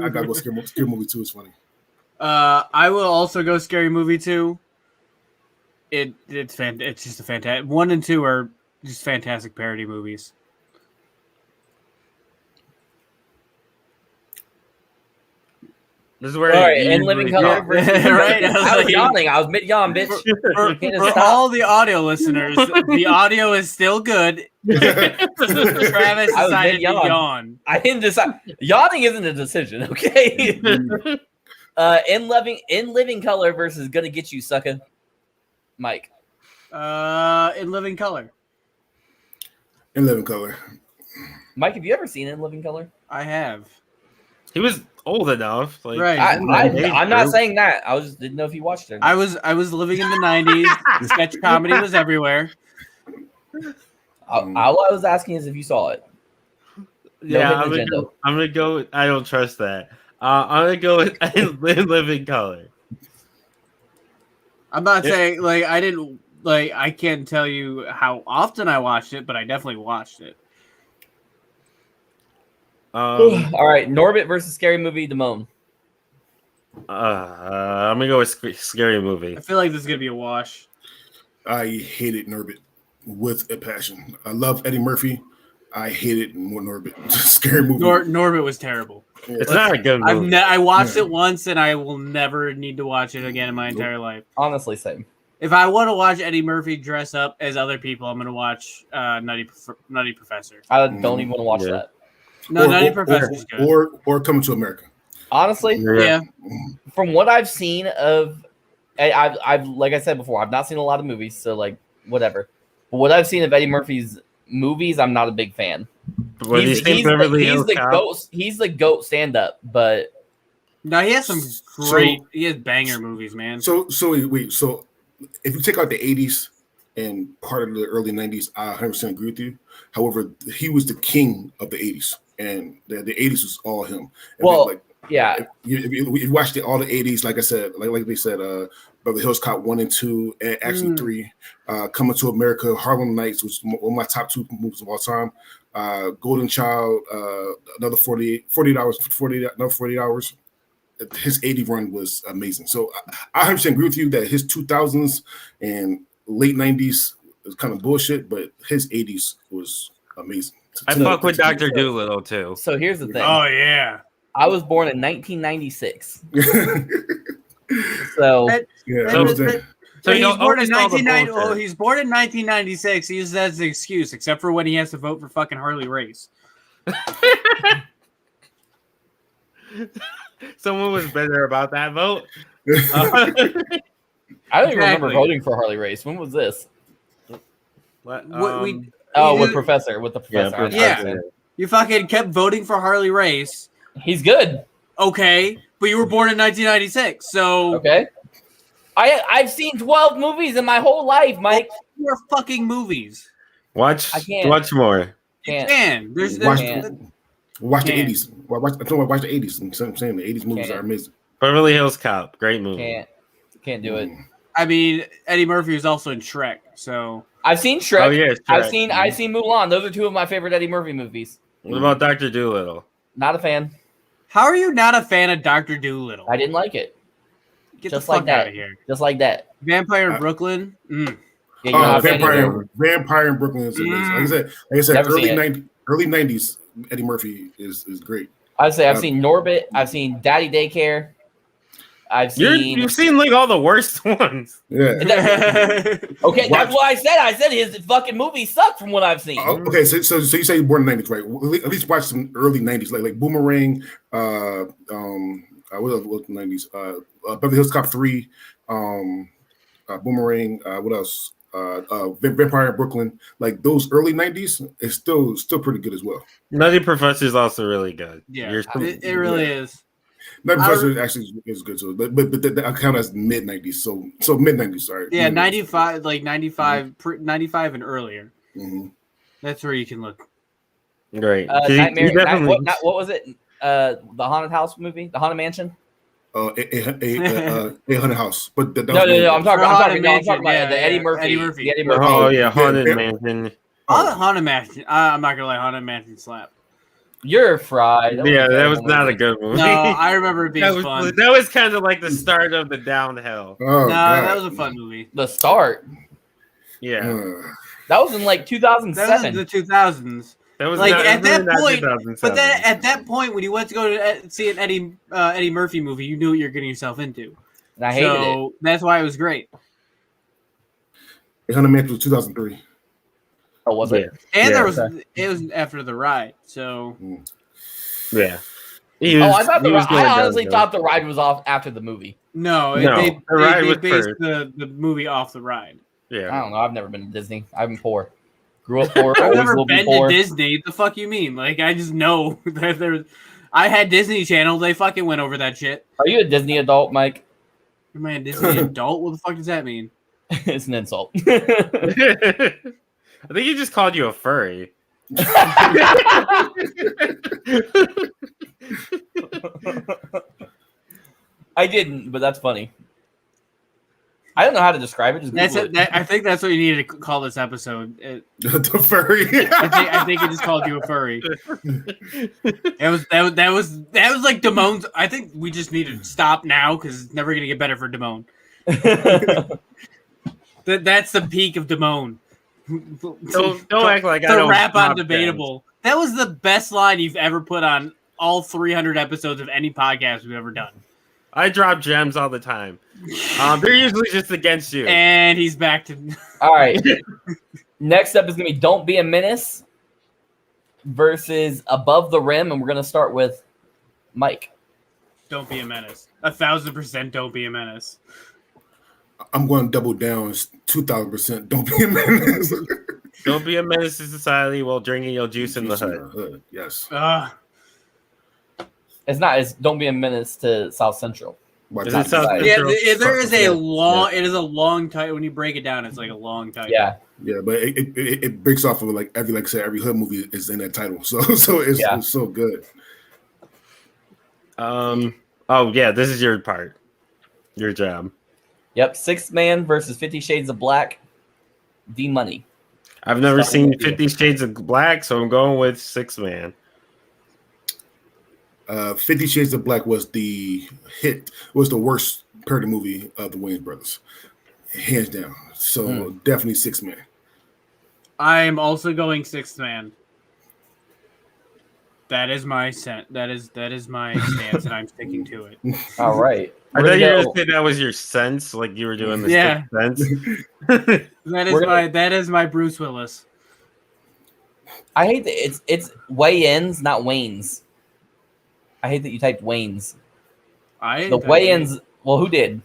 I gotta go Scary Movie 2 is funny. I will also go Scary Movie 2. It's just a fantastic. 1 and 2 are just fantastic parody movies. This is where all right, In Living Color. Right? I was yawning. I was mid yawn, bitch. For all the audio listeners, the audio is still good. Travis decided to yawn. I didn't decide. Yawning isn't a decision, okay? In Living Color versus Gonna Get You, Sucker. Mike. In Living Color. In Living Color. Mike, have you ever seen In Living Color? I have. He was old enough, like right. I'm not saying that. I didn't know if you watched it. I was living in the 90s. Sketch comedy was everywhere. All I was asking is if you saw it. Yeah, I'm gonna go. I don't trust that. I'm gonna go with In Living Color. I'm not saying like I didn't like. I can't tell you how often I watched it, but I definitely watched it. All right, Norbit versus Scary Movie, Damone. I'm gonna go with Scary Movie. I feel like this is gonna be a wash. I hated Norbit with a passion. I love Eddie Murphy. I hated more Norbit. Scary Movie. Norbit was terrible. It's not a good movie. I watched it once, and I will never need to watch it again in my entire life. Honestly, same. If I want to watch Eddie Murphy dress up as other people, I'm gonna watch Nutty Professor. I don't even want to watch that. No, Nutty Professor's good. Or Coming to America. Honestly, yeah. From what I've seen of, I've like I said before, I've not seen a lot of movies, so like whatever. But what I've seen of Eddie Murphy's movies, I'm not a big fan. He's the GOAT stand-up, but no, he has some great. He has banger movies, man. So wait. So if you take out the 80s and part of the early 90s, I 100% agree with you. However, he was the king of the 80s, and the 80s was all him. And yeah. If you watched all the 80s, like I said, like they said, Beverly Hills Cop 1 and 2, and actually 3, Coming to America, Harlem Nights, which is one of my top 2 movies of all time. Golden Child, another 48 hours. His 80 run was amazing. So I 100% agree with you that his 2000s and late 90s was kind of bullshit, but his 80s was amazing. I fuck with Dr. Dolittle too. So here's the thing. Oh yeah. I was born in 1996. So he's born in 1990. Oh, he's born in 1996. He uses that as an excuse, except for when he has to vote for fucking Harley Race. Someone was better about that vote. I don't even remember voting for Harley Race. When was this? What? With the professor. Yeah. You fucking kept voting for Harley Race. He's good. Okay, but you were born in 1996, so okay. I've seen 12 movies in my whole life, Mike. More fucking movies. Watch more. You can. Watch the 80s. Watch the 80s. I'm saying the 80s movies are amazing. Beverly Hills Cop, great movie. Can't do it. I mean, Eddie Murphy was also in Shrek, so I've seen Shrek. Oh yeah, I've Shrek. seen Mulan. Those are two of my favorite Eddie Murphy movies. What about Dr. Dolittle? Not a fan. How are you not a fan of Dr. Dolittle? I didn't like it. Get Just the fuck like that. out of here. Just like that. Vampire in Brooklyn. Yeah, you're not a fan either. Vampire in Brooklyn is amazing. Like I said, Never seen it. early 90s, Eddie Murphy is great. I'd say I've seen Norbit. I've seen Daddy Daycare. You've seen like all the worst ones. Yeah. Okay, that's what I said. I said his fucking movies suck from what I've seen. Okay, so you say you're born in the 90s, right? Well, at least watch some early 90s, like Boomerang, what else was the 90s? Beverly Hills Cop 3, Boomerang, what else? Vampire in Brooklyn. Like those early 90s is still pretty good as well. Nutty Professor is also really good. Yeah, it really is. Nutty Professor actually is good too, but I count as mid 90s, so mid 90s. Sorry. Yeah, 95, like 95, 95 and earlier. Mm-hmm. That's where you can look. Great. Nightmare. What was it? The Haunted House movie, the Haunted Mansion. A Haunted House, but No. I'm talking about the Eddie Murphy. Murphy. The Eddie Murphy. Oh yeah, Haunted Mansion. Haunted Mansion. I'm not gonna lie, Haunted Mansion slap. You're fried. That was not a good movie. No, I remember it being fun. That was kind of like the start of the downhill. Oh, that was a fun movie. The start. Yeah, that was in like 2007. That was in the 2000s. that was Like not, at that point, 2007. but then at that point when you went to go to see an Eddie Murphy movie, you knew what you're getting yourself into. And I hated it. So that's why it was great. A Haunted Mansion was 2003. Oh, was it? And Yeah, it was after the ride. So yeah. I honestly thought the ride was off after the movie. no, No, they the ride was based first. the movie off the ride. I Yeah, don't know. I've never been to Disney. I've been poor. Grew up poor. I've Always never will be been poor. to Disney. The fuck you mean? Like I just know that there's. I had Disney Channel. They fucking went over that shit. Are you a Disney adult, Mike? Am I a Disney adult? What the fuck does that mean? It's an insult. I think he just called you a furry. I didn't, but that's funny. I don't know how to describe it. Just That's Google it. I think that's what you needed to call this episode. The furry. I think it just called you a furry. That was like Damone's. I think we just need to stop now because it's never gonna get better for Damone. That's the peak of Damone. Don't act like I The don't rap on stop Debatable. That was the best line you've ever put on all 300 episodes of any podcast we've ever done. I drop gems all the time. They're usually just against you. And he's back to. All right. Next up is going to be Don't Be a Menace versus Above the Rim. And we're going to start with Mike. Don't be a menace. 1,000% don't be a menace. I'm going to double down. It's 2,000%. Don't be a menace. Don't be a menace to society while drinking your juice in the hood. Yes. It's not. It's Don't Be a Menace to South Central. Is it South Yeah, Central? there is a long. It is a long title. When you break it down, it's like a long title. Yeah. Yeah, but it breaks off of like every hood movie is in that title. So it's so good. Oh yeah, this is your part. Your job. Yep. Sixth Man versus 50 Shades of Black. D Money. I've never seen 50 Shades of Black, so I'm going with Sixth Man. 50 Shades of Black was the worst parody movie of the Wayans brothers, hands down. So definitely Sixth Man. I'm also going Sixth Man. That is my That is my stance, and I'm sticking to it. All right. I thought you were going to say that was your sense, like you were doing the Sixth Sense. That is my Bruce Willis. I hate that it's Wayans, not Waynes. I hate that you typed Waynes. The Wayans. Well, who did?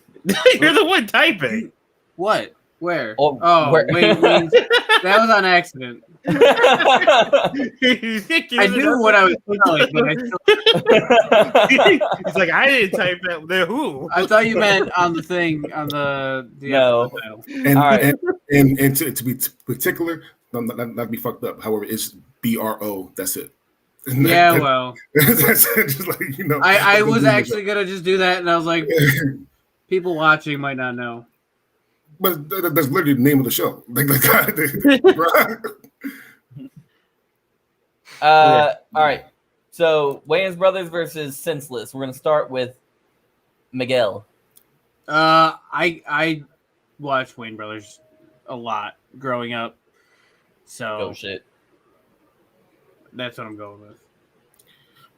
You're the one typing. What? Where? Where? Wait, that was on accident. I knew what I was spelling, but I still. He's like, I didn't type that. The who? I thought you meant on the thing on the no. And, all right. and to be particular, not be fucked up. However, it's BRO. That's it. Yeah, well, that's it. Just like, I was actually gonna just do that, and I was like, people watching might not know. But that's literally the name of the show. All right. So Wayans Brothers versus Senseless. We're gonna start with Miguel. I watched Wayne Brothers a lot growing up, so Oh shit. that's what I'm going with.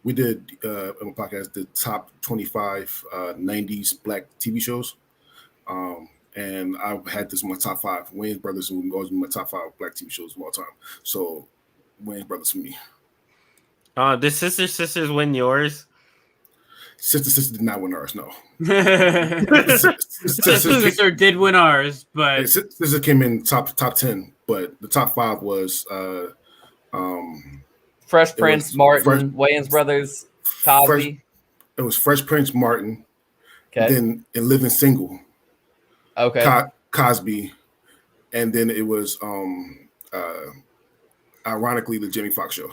We did on a podcast the top 25 90s black TV shows. And I had this in my top 5. Wayans Brothers will always be my top 5 black TV shows of all time. So Wayans Brothers for me. Did Sisters win yours? Sister did not win ours, no. Sister did win ours, but Sister came in top 10, but the top 5 was Fresh Prince, Martin, Wayans Brothers, Cosby. It was Fresh Prince, Martin, Okay. then and Living Single. Okay. Cosby, and then it was ironically the Jamie Foxx show.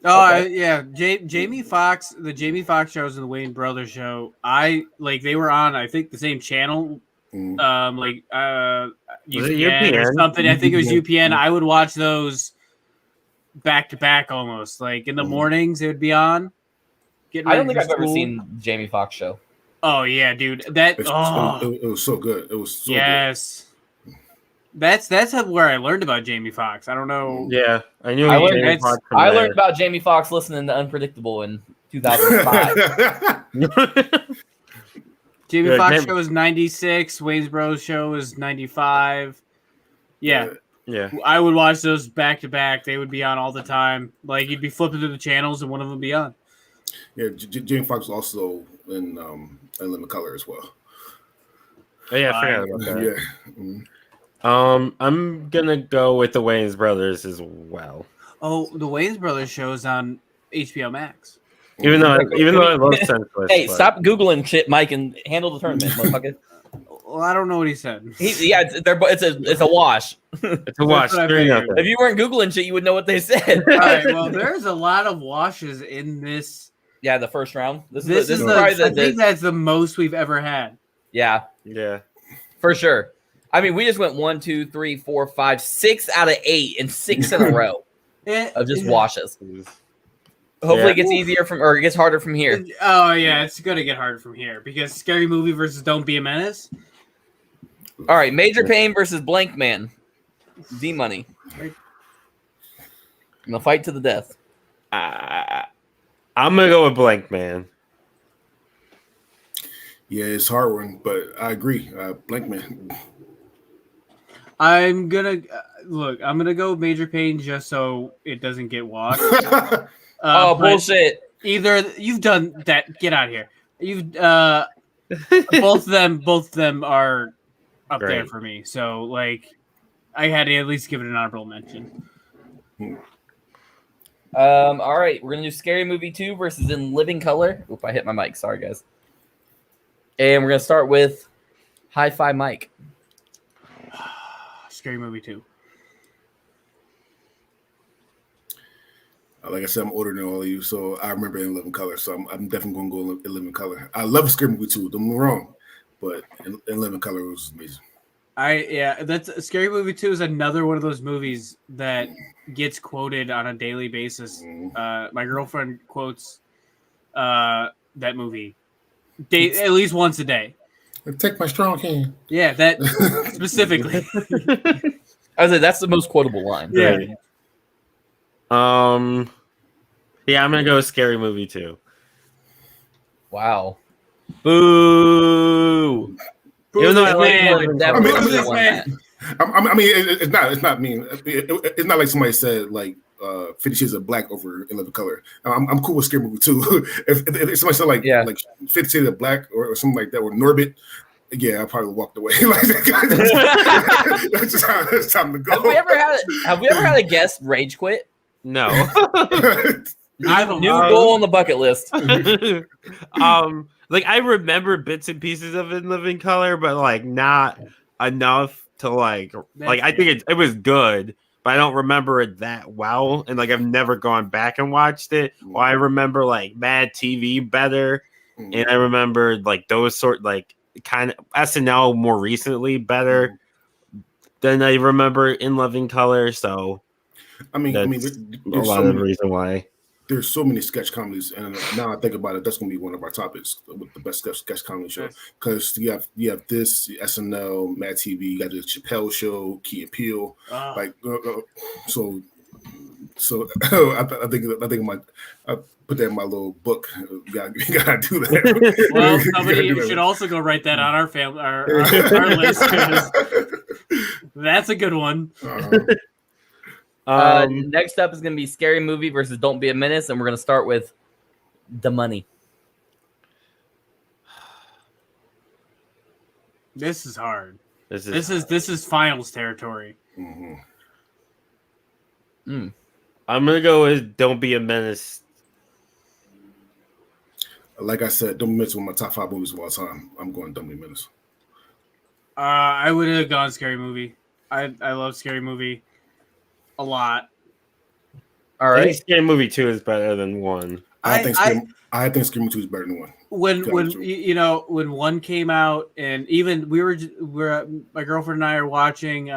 yeah, Jamie Foxx, the Jamie Foxx shows and the Wayne Brothers show. They were on I think the same channel, UPN or something. I think it was UPN. I would watch those back to back almost. Like in the mornings, it would be on. I don't think I've ever seen Jamie Foxx show. Oh yeah, dude. It was so good. It was so yes. That's where I learned about Jamie Foxx. I don't know. Yeah, I knew. I learned about Jamie Foxx listening to Unpredictable in 2005. Jamie Foxx show was 96. Wayne's Bros show was 95. Yeah. I would watch those back to back. They would be on all the time. Like you'd be flipping through the channels and one of them would be on. Yeah, Jamie Foxx was also in Living Color as well. Oh yeah, I forgot about that. Yeah. Mm-hmm. I'm gonna go with the Wayans Brothers as well. Oh, the Wayans Brothers show is on HBO Max. Even though I love Senseless. Hey, stop Googling shit, Mike, and handle the tournament, motherfucker. Well, I don't know what he said. It's a wash. It's a wash. If you weren't Googling shit, you would know what they said. All right, well, there's a lot of washes in this. Yeah, the first round. I think that's the most we've ever had. Yeah, for sure. I mean, we just went 1, 2, 3, 4, 5, 6 out of 8, and 6 in a row of just washes. Hopefully, it gets easier it gets harder from here. Oh yeah, it's gonna get harder from here because Scary Movie versus Don't Be a Menace. All right, Major Pain versus Blank Man. D Money. In the fight to the death. I'm gonna go with Blank Man. Yeah, it's hard one, but I agree. Blank Man. I'm gonna go Major Pain just so it doesn't get washed. Bullshit! Either you've done that. Get out of here. You've both of them are up there for me. So like, I had to at least give it an honorable mention. All right, we're gonna do Scary Movie 2 versus In Living Color. Oop, I hit my mic. Sorry, guys. And we're gonna start with Hi-Fi Mike. Scary Movie 2. Like I said, I'm older than all of you, so I remember In Living Color. So I'm definitely going to go In Living Color. I love Scary Movie 2. Don't get me wrong, but In Living Color was amazing. That's Scary Movie 2 is another one of those movies that gets quoted on a daily basis. My girlfriend quotes that movie at least once a day. Take my strong hand. Yeah, that specifically. I was like, that's the most quotable line. Yeah. Right. Yeah, I'm gonna go with Scary Movie 2. Wow. Boo. Even though I like it's not mean. It's not like somebody said like 50 Shades of Black over In Living Color. I'm cool with Scary Movie 2. if somebody said like 50 Shades of Black or something like that, or Norbit, yeah, I probably walked away. That's just how it's time to go. Have we ever had a guest rage quit? No. New goal on the bucket list. Like I remember bits and pieces of In Living Color, but like not enough to like I think it was good, but I don't remember it that well, and like I've never gone back and watched it. Well, I remember like Mad TV better, and I remember like those kind of SNL more recently better than I remember In Living Color. So I mean, there's a lot so of many, reason why. There's so many sketch comedies, and now I think about it, that's going to be one of our topics with the best sketch comedy show. Because you have this SNL, Mad TV, you got the Chappelle Show, Key and Peele, so I think I put that in my little book. You gotta do that. Well, somebody should also go write that on our family, our list, because that's a good one. Next up is going to be Scary Movie versus Don't Be a Menace, and we're going to start with the money. This is hard. This is finals territory. I'm gonna go with Don't Be a Menace. Like I said, Don't Be a Menace is one of my top 5 movies of all time. I'm going Don't Be a Menace. I would have gone Scary Movie. I love Scary Movie a lot. All right, I think Scary Movie 2 is better than 1. I think Scary Movie 2 is better than 1. When when 1 came out, and even we're my girlfriend and I are watching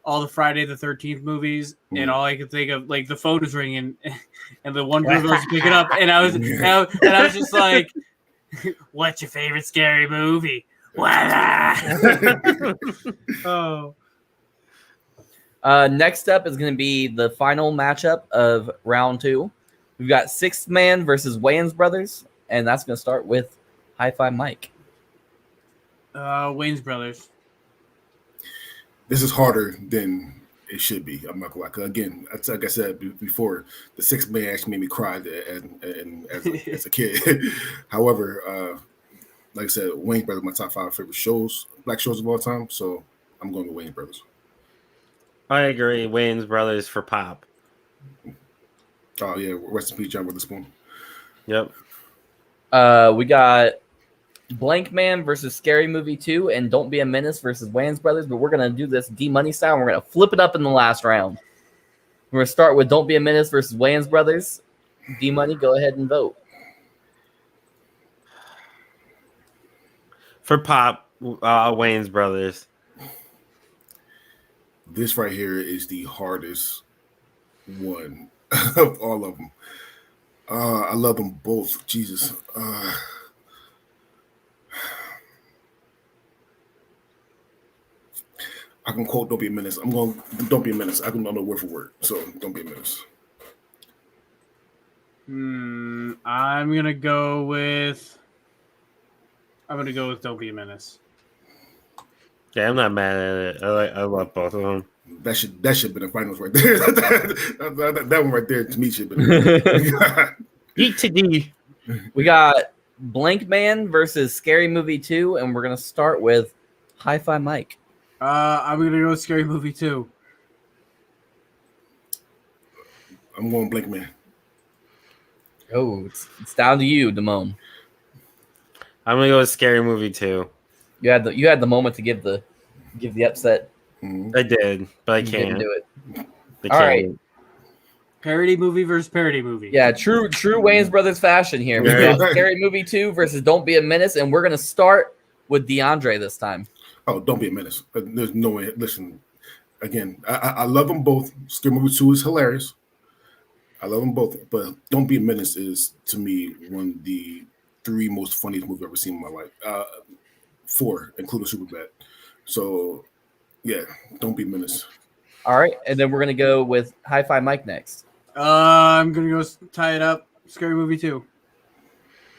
all the Friday the 13th movies, and all I could think of, like, the phone was ringing, and the one girl goes to pick it up, and I was just like, "What's your favorite scary movie?" Oh. Next up is going to be the final matchup of round 2. We've got Sixth Man versus Wayans Brothers, and that's going to start with Hi-Fi Mike. Wayans Brothers. This is harder than it should be. I'm not gonna lie. Again, like I said before, the Sixth Man actually made me cry as a kid. However, like I said, Wayans Brothers are my top 5 favorite shows, black shows of all time. So I'm going with Wayans Brothers. I agree. Wayans Brothers for Pop. Oh yeah, rest in peace, John Witherspoon. Yep. We got Blank Man versus Scary Movie 2 and Don't Be a Menace versus Wayans Brothers, but we're going to do this D-Money style, and we're going to flip it up in the last round. We're going to start with Don't Be a Menace versus Wayans Brothers. D-Money, go ahead and vote. For Pop, Wayans Brothers. This right here is the hardest one of all of them. I love them both. Jesus. I can quote Don't Be a Menace. I'm going Don't Be a Menace. I can know word for word. So Don't Be a Menace. I'm gonna go with Don't Be a Menace. Yeah, I'm not mad at it. I love both of them. That should have been a finals right there. that one right there to me should have been. E to D. We got Blank Man versus Scary Movie 2, and we're gonna start with Hi-Fi Mike. I'm gonna go with Scary Movie 2. I'm going Blank Man. Oh, it's down to you, Damone. I'm gonna go with Scary Movie 2. You had the moment to give the upset. Mm-hmm. I did, but I You can't didn't do it. All right. Parody movie versus parody movie. Yeah, true Wayans Brothers fashion here. We got Scary Movie 2 versus Don't Be a Menace, and we're gonna start with DeAndre this time. Oh, Don't Be a Menace. There's no way. Listen, again, I love them both. Scary Movie 2 is hilarious. I love them both, but Don't Be a Menace is, to me, one of the 3 most funniest movies I've ever seen in my life. 4, including Superbad. So, yeah, Don't Be a Menace. All right, and then we're gonna go with Hi-Fi Mike next. I'm gonna go tie it up. Scary Movie 2.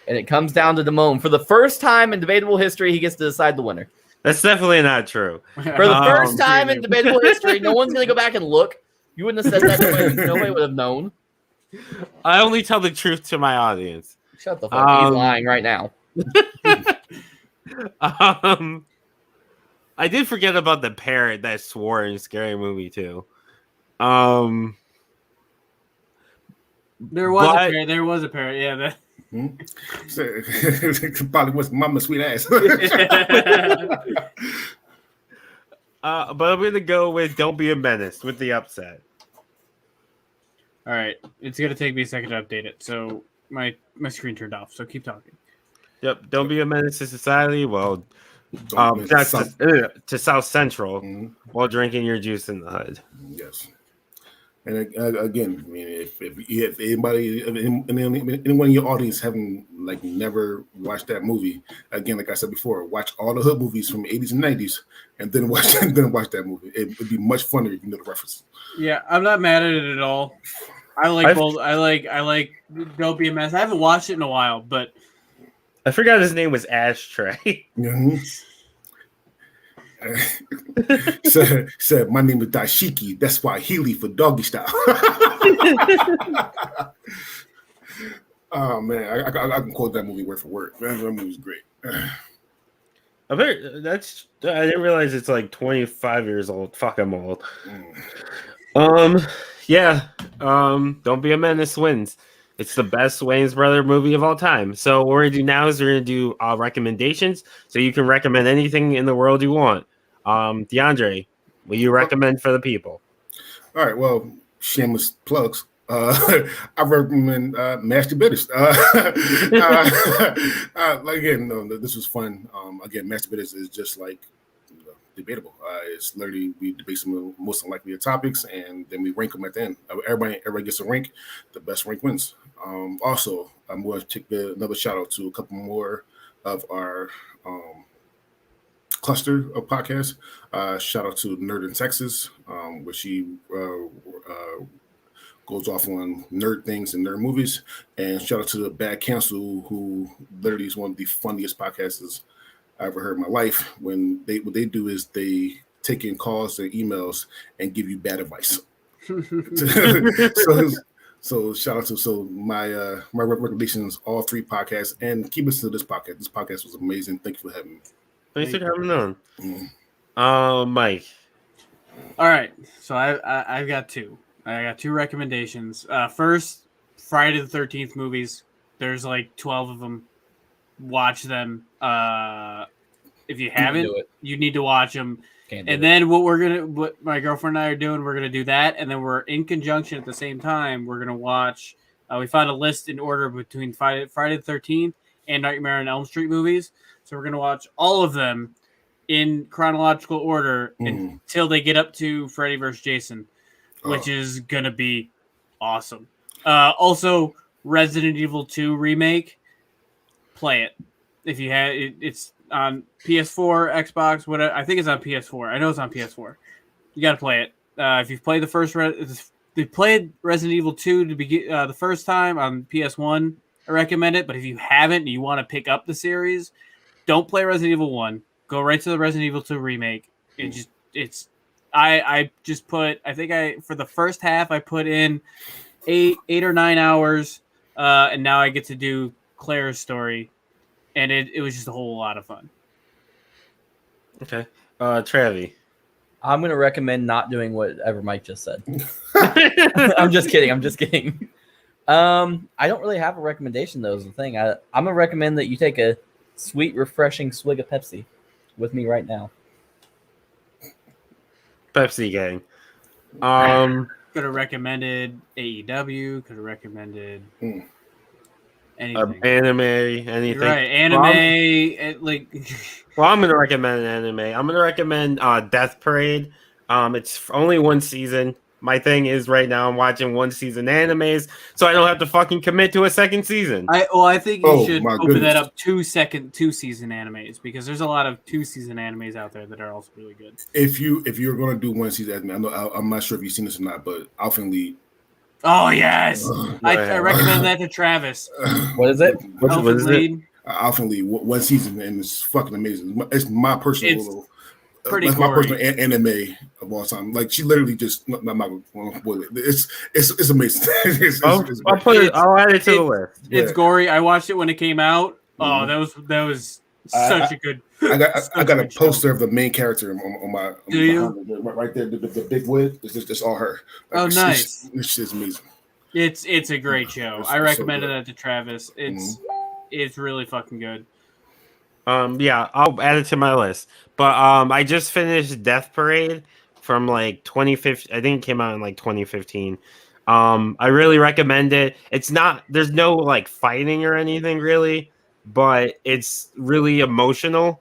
And it comes down to Damone. For the first time in Debatable history, he gets to decide the winner. That's definitely not true. For the first time in Debatable history, no one's going to go back and look. You wouldn't have said that. Nobody would have known. I only tell the truth to my audience. Shut the fuck up. He's lying right now. I did forget about the parrot that swore in Scary Movie 2. There was a parrot. Yeah. Probably was Mama's sweet ass. But I'm going to go with Don't Be a Menace with the upset. All right. It's going to take me a second to update it. So my screen turned off. So keep talking. Yep. Don't be a menace to society. Well, to South Central while drinking your juice in the hood. Yes. And again, I mean, if anybody, anyone in your audience haven't never watched that movie, again, like I said before, watch all the hood movies from the 80s and 90s, and then watch that movie. It would be much funner if you know the references. Yeah, I'm not mad at it at all. I like both. I like Don't Be a Mess. I haven't watched it in a while, but I forgot his name was Ashtray. Mm-hmm. said my name is Dashiki. That's why Healy for doggy style. Oh man, I can quote that movie word for word. That movie's great. I didn't realize it's like 25 years old. Fuck, I'm old. Yeah. Don't Be a Menace wins. It's the best Wayans brother movie of all time. So what we're gonna do now is we're gonna do recommendations. So you can recommend anything in the world you want. DeAndre, will you recommend for the people? All right. Well, shameless plugs. I recommend Master Bitters. Again, this was fun. Again, Master Bitters is just like Debatable. It's literally we debate some of the most unlikely topics, and then we rank them at the end. Everybody gets a rank. The best rank wins. Also, I'm going to take another shout out to a couple more of our cluster of podcasts. Shout out to Nerd in Texas, where she goes off on nerd things and nerd movies. And shout out to the Bad Counsel, who literally is one of the funniest podcasts I ever heard in my life. What they do is they take in calls and emails and give you bad advice. So shout out to my recommendations, all 3 podcasts, and keep listening to this podcast. This podcast was amazing. Thank you for having me. Thanks for coming on. Mike. All right, so I've got 2. I got 2 recommendations. First, Friday the 13th movies. There's like 12 of them. Watch them. If you haven't, you need to watch them. Then what my girlfriend and I are doing, we're gonna do that, and then we're in conjunction at the same time. We're gonna watch. We found a list in order between Friday the 13th and Nightmare on Elm Street movies. So we're gonna watch all of them in chronological order until they get up to Freddy vs. Jason, which is gonna be awesome. Also, Resident Evil 2 remake. Play it if you had it. It's on PS4, Xbox, whatever. I think it's on PS4. I know it's on PS4. You got to play it. If you've played the first, they played Resident Evil 2 to begin the first time on PS1. I recommend it. But if you haven't and you want to pick up the series, don't play Resident Evil 1. Go right to the Resident Evil 2 remake. I just put. I think for the first half I put in 8 or 9 hours, and now I get to do Claire's story, and it was just a whole lot of fun. Okay. Travi. I'm going to recommend not doing whatever Mike just said. I'm just kidding. I don't really have a recommendation, though, is the thing. I'm going to recommend that you take a sweet, refreshing swig of Pepsi with me right now. Pepsi gang. Could have recommended AEW. Could have recommended anything. Anime, anything. Right, anime. Well, I'm going to recommend an anime. I'm going to recommend Death Parade. It's only 1 season. My thing is right now I'm watching 1 season animes, so I don't have to fucking commit to a second season. I think you should open that up 2 season animes, because there's a lot of 2 season animes out there that are also really good. If you're going to do 1 season anime, I'm not sure if you've seen this or not, but Alphen Lead. Oh yes, I recommend that to Travis. What is it? What is it? Alphen Lead, 1 season, and it's fucking amazing. It's my personal. Pretty that's my personal anime of all time. Like, she literally just. I'm not going to spoil it. It's amazing. I'll add it to the list. It's gory. I watched it when it came out. Oh, that was such a good. I got a poster of the main character on my. Do you? Right there, the big wood. It's just all her. Like, nice. It's just amazing. It's a great show. I recommended that to Travis. It's really fucking good. Yeah, I'll add it to my list. But I just finished Death Parade from like 2015. I think it came out in like 2015. I really recommend it. There's no like fighting or anything really. but it's really emotional.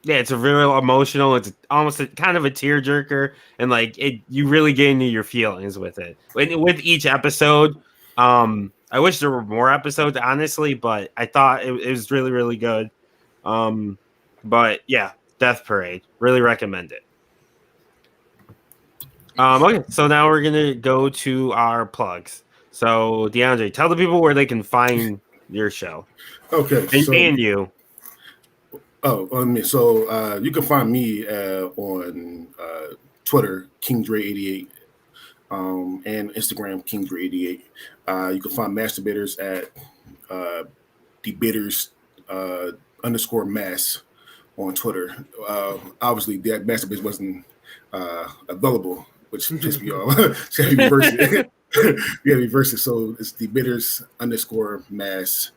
Yeah, it's a real emotional. It's almost kind of a tearjerker, and like you really get into your feelings with it. With each episode, I wish there were more episodes, honestly, but I thought it was really, really good. But yeah, Death Parade, really recommend it. Okay, so now we're gonna go to our plugs. So DeAndre, tell the people where they can find your show. Okay, and you. Oh, on me. So you can find me on Twitter, KingDre88, and Instagram, KingDre88. You can find Masturbators at Debaters _mass on Twitter. Obviously, that Masturbators wasn't available, which pissed me off. So you have to reverse it. You have to reverse it. So it's Debaters _mass.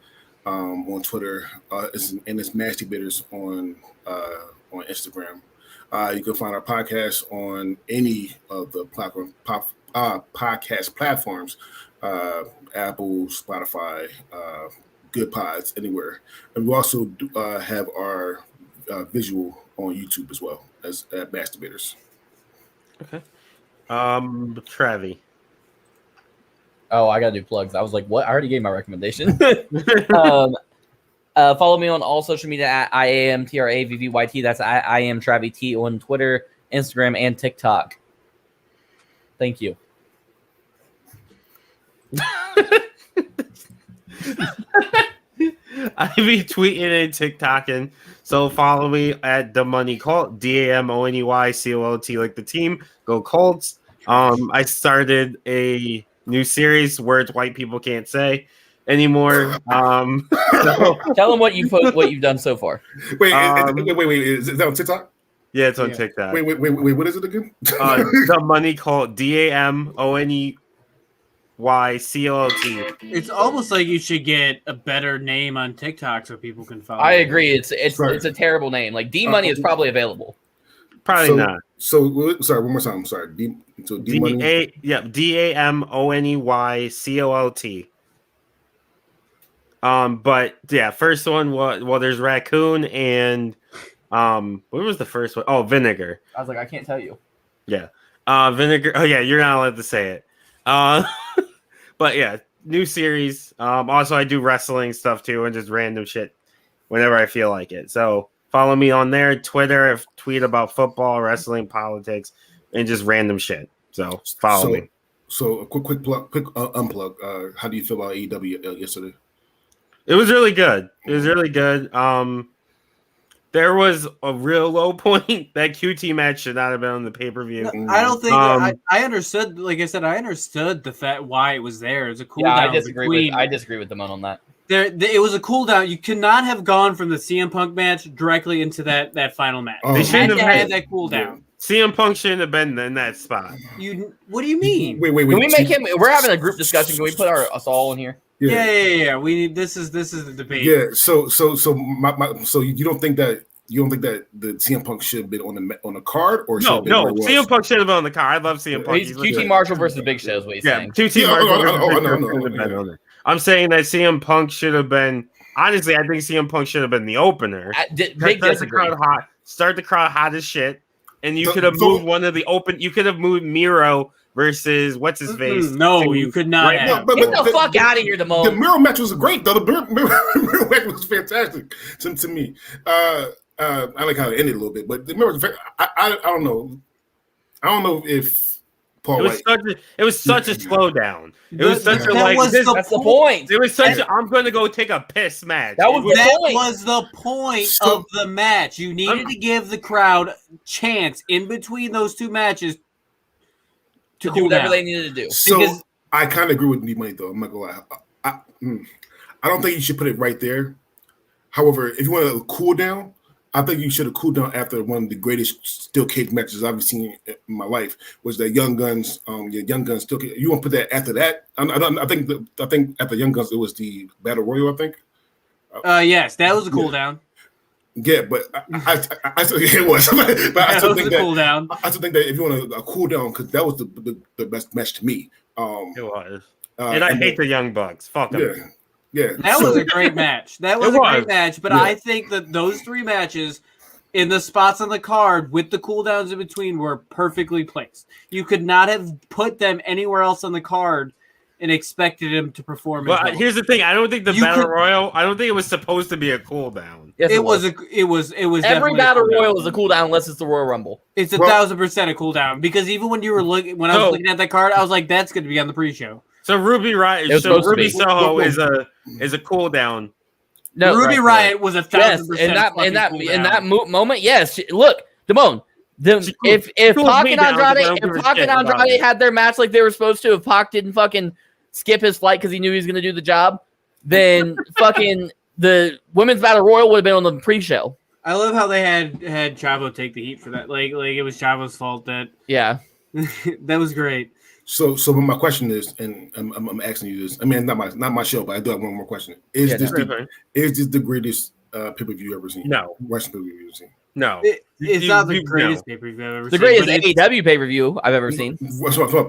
On Twitter, and it's Mass Debaters on Instagram. You can find our podcast on any of the podcast platforms, Apple, Spotify, Good Pods, anywhere. And we also have our visual on YouTube as well as at Mass Debaters. Okay. Travi. Oh, I gotta do plugs. I was like, what? I already gave my recommendation. Follow me on all social media at IAMTRAVVYT. That's I am Travi T on Twitter, Instagram, and TikTok. Thank you. I be tweeting and TikToking, so follow me at The Money Cult, DAMONEYCOLT, like the team. Go Colts. I started a new series, words white people can't say anymore. So, tell them what you've done so far. Wait, is that on TikTok? Yeah, it's on TikTok. Wait, what is it again? The Money Cult, DAMONEYCOLT. It's almost like you should get a better name on TikTok so people can follow. I agree. It's a terrible name. Like D Money is probably available. Probably not. So sorry, one more time. I'm sorry. D Money. DAMONEYCOLT. But yeah, first one. Well, there's Raccoon and what was the first one? Oh, Vinegar. I was like, I can't tell you. Yeah. Vinegar. Oh yeah, you're not allowed to say it. But yeah, new series. Also, I do wrestling stuff too, and just random shit whenever I feel like it. So follow me on there, Twitter. I tweet about football, wrestling, politics, and just random shit. So follow me. So a quick unplug. How do you feel about AEW yesterday? It was really good. There was a real low point. That QT match should not have been on the pay-per-view. No, I don't think I understood. Like I said, I understood the fact why it was there. It was a cool down. I disagree with them on that. It was a cool down. You could not have gone from the CM Punk match directly into that final match. They shouldn't have had that cool down. CM Punk shouldn't have been in that spot. What do you mean? Wait. Can we make him? We're having a group discussion. Can we put us all in here? Yeah. We need this is the debate. Yeah. So you don't think that the CM Punk should have been on the card, or no? CM Punk should have been on the card. I love CM Punk. He's QT Marshall versus Big Show is what he's saying. QT Marshall. I'm saying that CM Punk should have been. Honestly, I think CM Punk should have been the opener. Start the crowd hot as shit, and you could have moved one of the open. You could have moved Miro versus what's his face. No, you could not. Get the fuck out of here, Damone. The Miro match was great, though. The Miro match was fantastic to me. I like how it ended a little bit, but the Miro was I don't know. I don't know if Paul White. It was such a slowdown. It was such a that's the point. It was such a I'm going to go take a piss match. That was the point of the match. You needed to give the crowd a chance in between those two matches to do whatever they needed to do. So I kind of agree with D-Money, though. I'm not gonna lie. I don't think you should put it right there. However, if you want a cool down, I think you should have cooled down after one of the greatest steel cage matches I've seen in my life. Was that Young Guns? Young Guns steel cage. You want to put that after that? I think after Young Guns it was the Battle Royal. I think. Yes, that was a cool down. Yeah, but I still it was. But I still think that cool down. I still think that if you want a cool down, because that was the best match to me. It was, and I hate the Young Bucks. Fuck them. Yeah, That was a great match. That was a great match. But I think that those 3 matches in the spots on the card with the cooldowns in between were perfectly placed. You could not have put them anywhere else on the card and expected him to perform. But here's the thing: I don't think the Battle Royal. I don't think it was supposed to be a cooldown. Yes, it was. It was. Every Battle Royal is a cooldown unless it's the Royal Rumble. It's 1,000% a cooldown because even when you were looking, when I was looking at that card, I was like, "That's going to be on the pre-show." So Ruby Riot. So Ruby Soho is a cooldown. No, Ruby Riot was 1,000%. In that moment, yes. Look, Damone. If Pac and Andrade had their match like they were supposed to, if Pac didn't fucking skip his flight because he knew he was going to do the job, then fucking the women's battle royal would have been on the pre-show. I love how they had Chavo take the heat for that. Like it was Chavo's fault that. Yeah, that was great. So my question is, and I'm asking you this. I mean, not my show, but I do have one more question. Is this the greatest pay-per-view you've ever seen? No. Wrestling pay-per-view you've seen? No. It's not the greatest pay-per-view I've ever seen. The greatest AEW pay-per-view I've ever seen.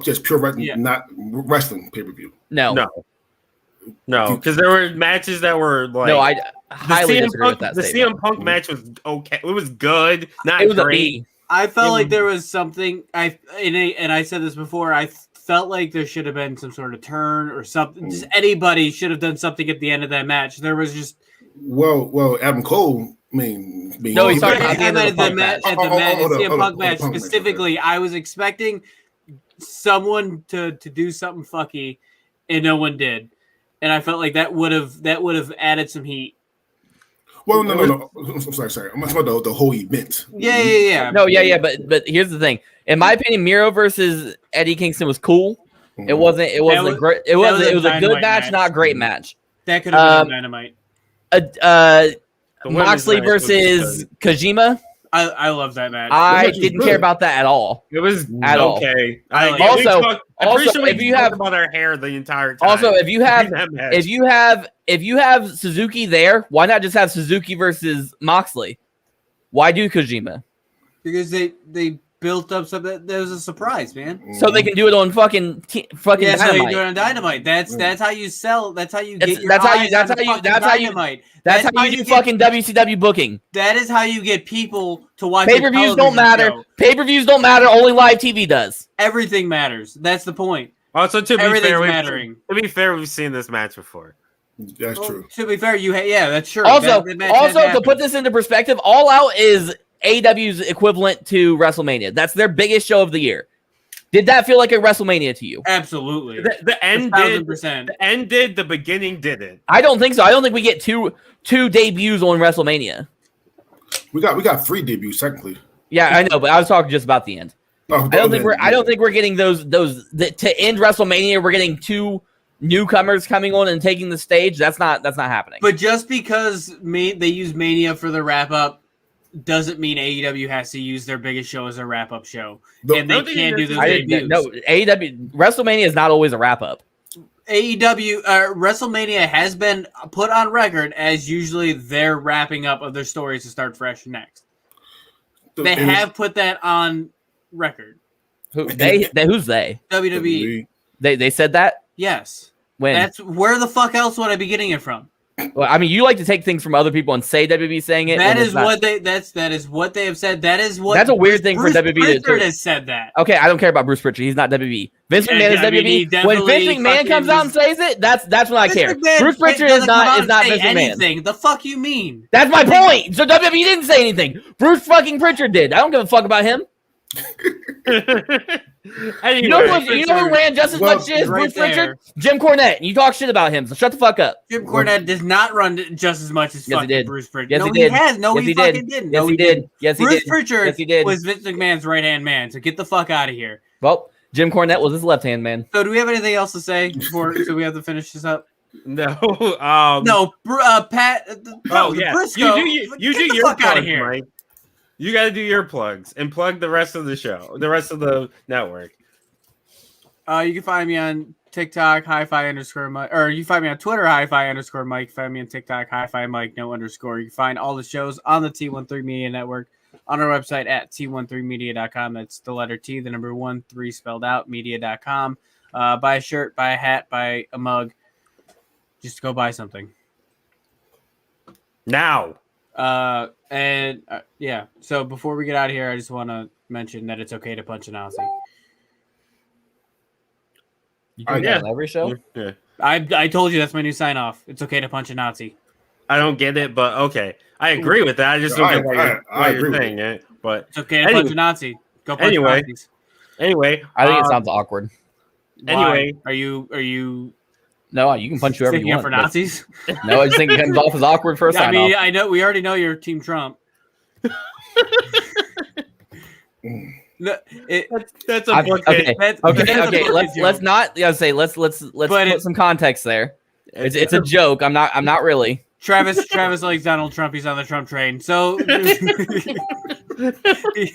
Just pure wrestling, not wrestling pay-per-view. No, because there were matches that were like. No, I highly disagree with that the statement. CM Punk match was okay. It was good, not it was great. I felt like there was something. And I said this before. I felt like there should have been some sort of turn or something. Just anybody should have done something at the end of that match. There was just. Well, Adam Cole. No, he's talking about the match. At the CM Punk match specifically, I was expecting someone to do something fucky, and no one did, and I felt like that would have added some heat. Well, no. I'm sorry. I'm talking about the whole event. Yeah. No, yeah. But here's the thing. In my opinion, Miro versus Eddie Kingston was cool. It wasn't great. It was a good match, not a great match. That could have been Dynamite. Moxley versus Kojima. I love that match. I didn't care about that at all. It was okay. Also, if you have about our hair the entire time. Also, if you have Suzuki there, why not just have Suzuki versus Moxley? Why do Kojima? Because they built up something. There was a surprise, man. So they can do it on fucking Dynamite. So you do it on Dynamite. That's how you sell. That's how you get your eyes on Dynamite. That's how you do fucking WCW booking. That is how you get people to watch. Pay-per-views don't matter. Pay-per-views don't matter. Only live TV does. Everything matters. That's the point. Also, to be fair, we've seen this match before. That's true. To be fair, that's true. Also, to put this into perspective, All Out is AEW's equivalent to WrestleMania. That's their biggest show of the year. Did that feel like a WrestleMania to you? Absolutely. The end 1000%. The end did. The beginning didn't. I don't think so. I don't think we get two debuts on WrestleMania. We got 3 debuts technically. Yeah, I know, but I was talking just about the end. I don't think we're getting those to end WrestleMania. We're getting 2 newcomers coming on and taking the stage. That's not happening. But just because they use Mania for the wrap up doesn't mean AEW has to use their biggest show as a wrap up show, and they can't do those debuts. No, AEW WrestleMania is not always a wrap up. AEW WrestleMania has been put on record as usually their wrapping up of their stories to start fresh next. They have put that on record. Who's they? WWE. They said that? Yes. When? That's where the fuck else would I be getting it from? Well, I mean, you like to take things from other people and say WWE saying it. That is what they have said. That's a weird thing for WWE to do. Has said that. Okay, I don't care about Bruce Pritchard. He's not WWE. Vince McMahon is WWE. When Vince McMahon comes out and says it, that's when I care. Bruce Pritchard is not Vince McMahon. The fuck you mean? That's my point. So WWE didn't say anything. Bruce fucking Pritchard did. I don't give a fuck about him. Anyway, you know who ran just as much as Bruce Pritchard? Jim Cornette. And you talk shit about him, so shut the fuck up. Jim Cornette does not run just as much as fucking Bruce Pritchard. Yes, he did. He fucking didn't. Yes, he did. Yes, he did. Bruce Pritchard was Vince McMahon's right-hand man, so get the fuck out of here. Well, Jim Cornette was his left-hand man. So do we have anything else to say so we have to finish this up? No. Pat. Yeah. Briscoe, you do your fuck out of here. Mike. You got to do your plugs and plug the rest of the show, the rest of the network. You can find me on TikTok, hi-fi_Mike, or you can find me on Twitter, hi-fi_Mike. Find me on TikTok, hi-fi Mike, _. You can find all the shows on the T13 Media Network on our website at t13media.com. That's the letter T, the number 1, 3 spelled out, media.com. Buy a shirt, buy a hat, buy a mug. Just go buy something. Now. Yeah. So before we get out of here, I just want to mention that it's okay to punch a Nazi. You do that on every show? Yeah. I told you that's my new sign off. It's okay to punch a Nazi. I don't get it, but okay. I agree with that. I just don't get why you're saying it. But it's okay to punch a Nazi. Go punch Nazis. Anyway, I think it sounds awkward. Why? Anyway, are you? No, you can punch whoever you want. For Nazis? No, I just think it comes off as awkward for a sign off. I know we already know you're Team Trump. That's a book. Okay. Let's not. Let's put some context there. It's a joke. I'm not really. Travis likes Donald Trump. He's on the Trump train. So,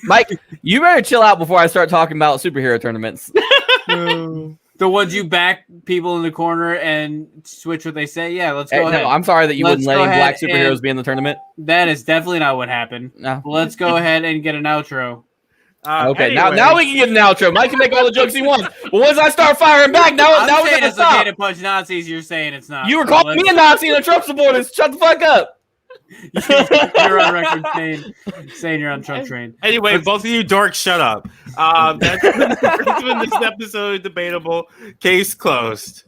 Mike, you better chill out before I start talking about superhero tournaments. The ones you back people in the corner and switch what they say. Yeah, let's go ahead. No, I'm sorry that you wouldn't let any black superheroes be in the tournament. That is definitely not what happened. No. Let's go ahead and get an outro. Okay, anyway. now we can get an outro. Mike can make all the jokes he wants. But once I start firing back, now we're gonna stop. Okay to punch Nazis. You're saying it's not. You were calling me a Nazi and a Trump supporter. Shut the fuck up. You're on record saying you're on Trump train. Anyway, both of you dorks, shut up. That's been this episode of Debatable. Case closed.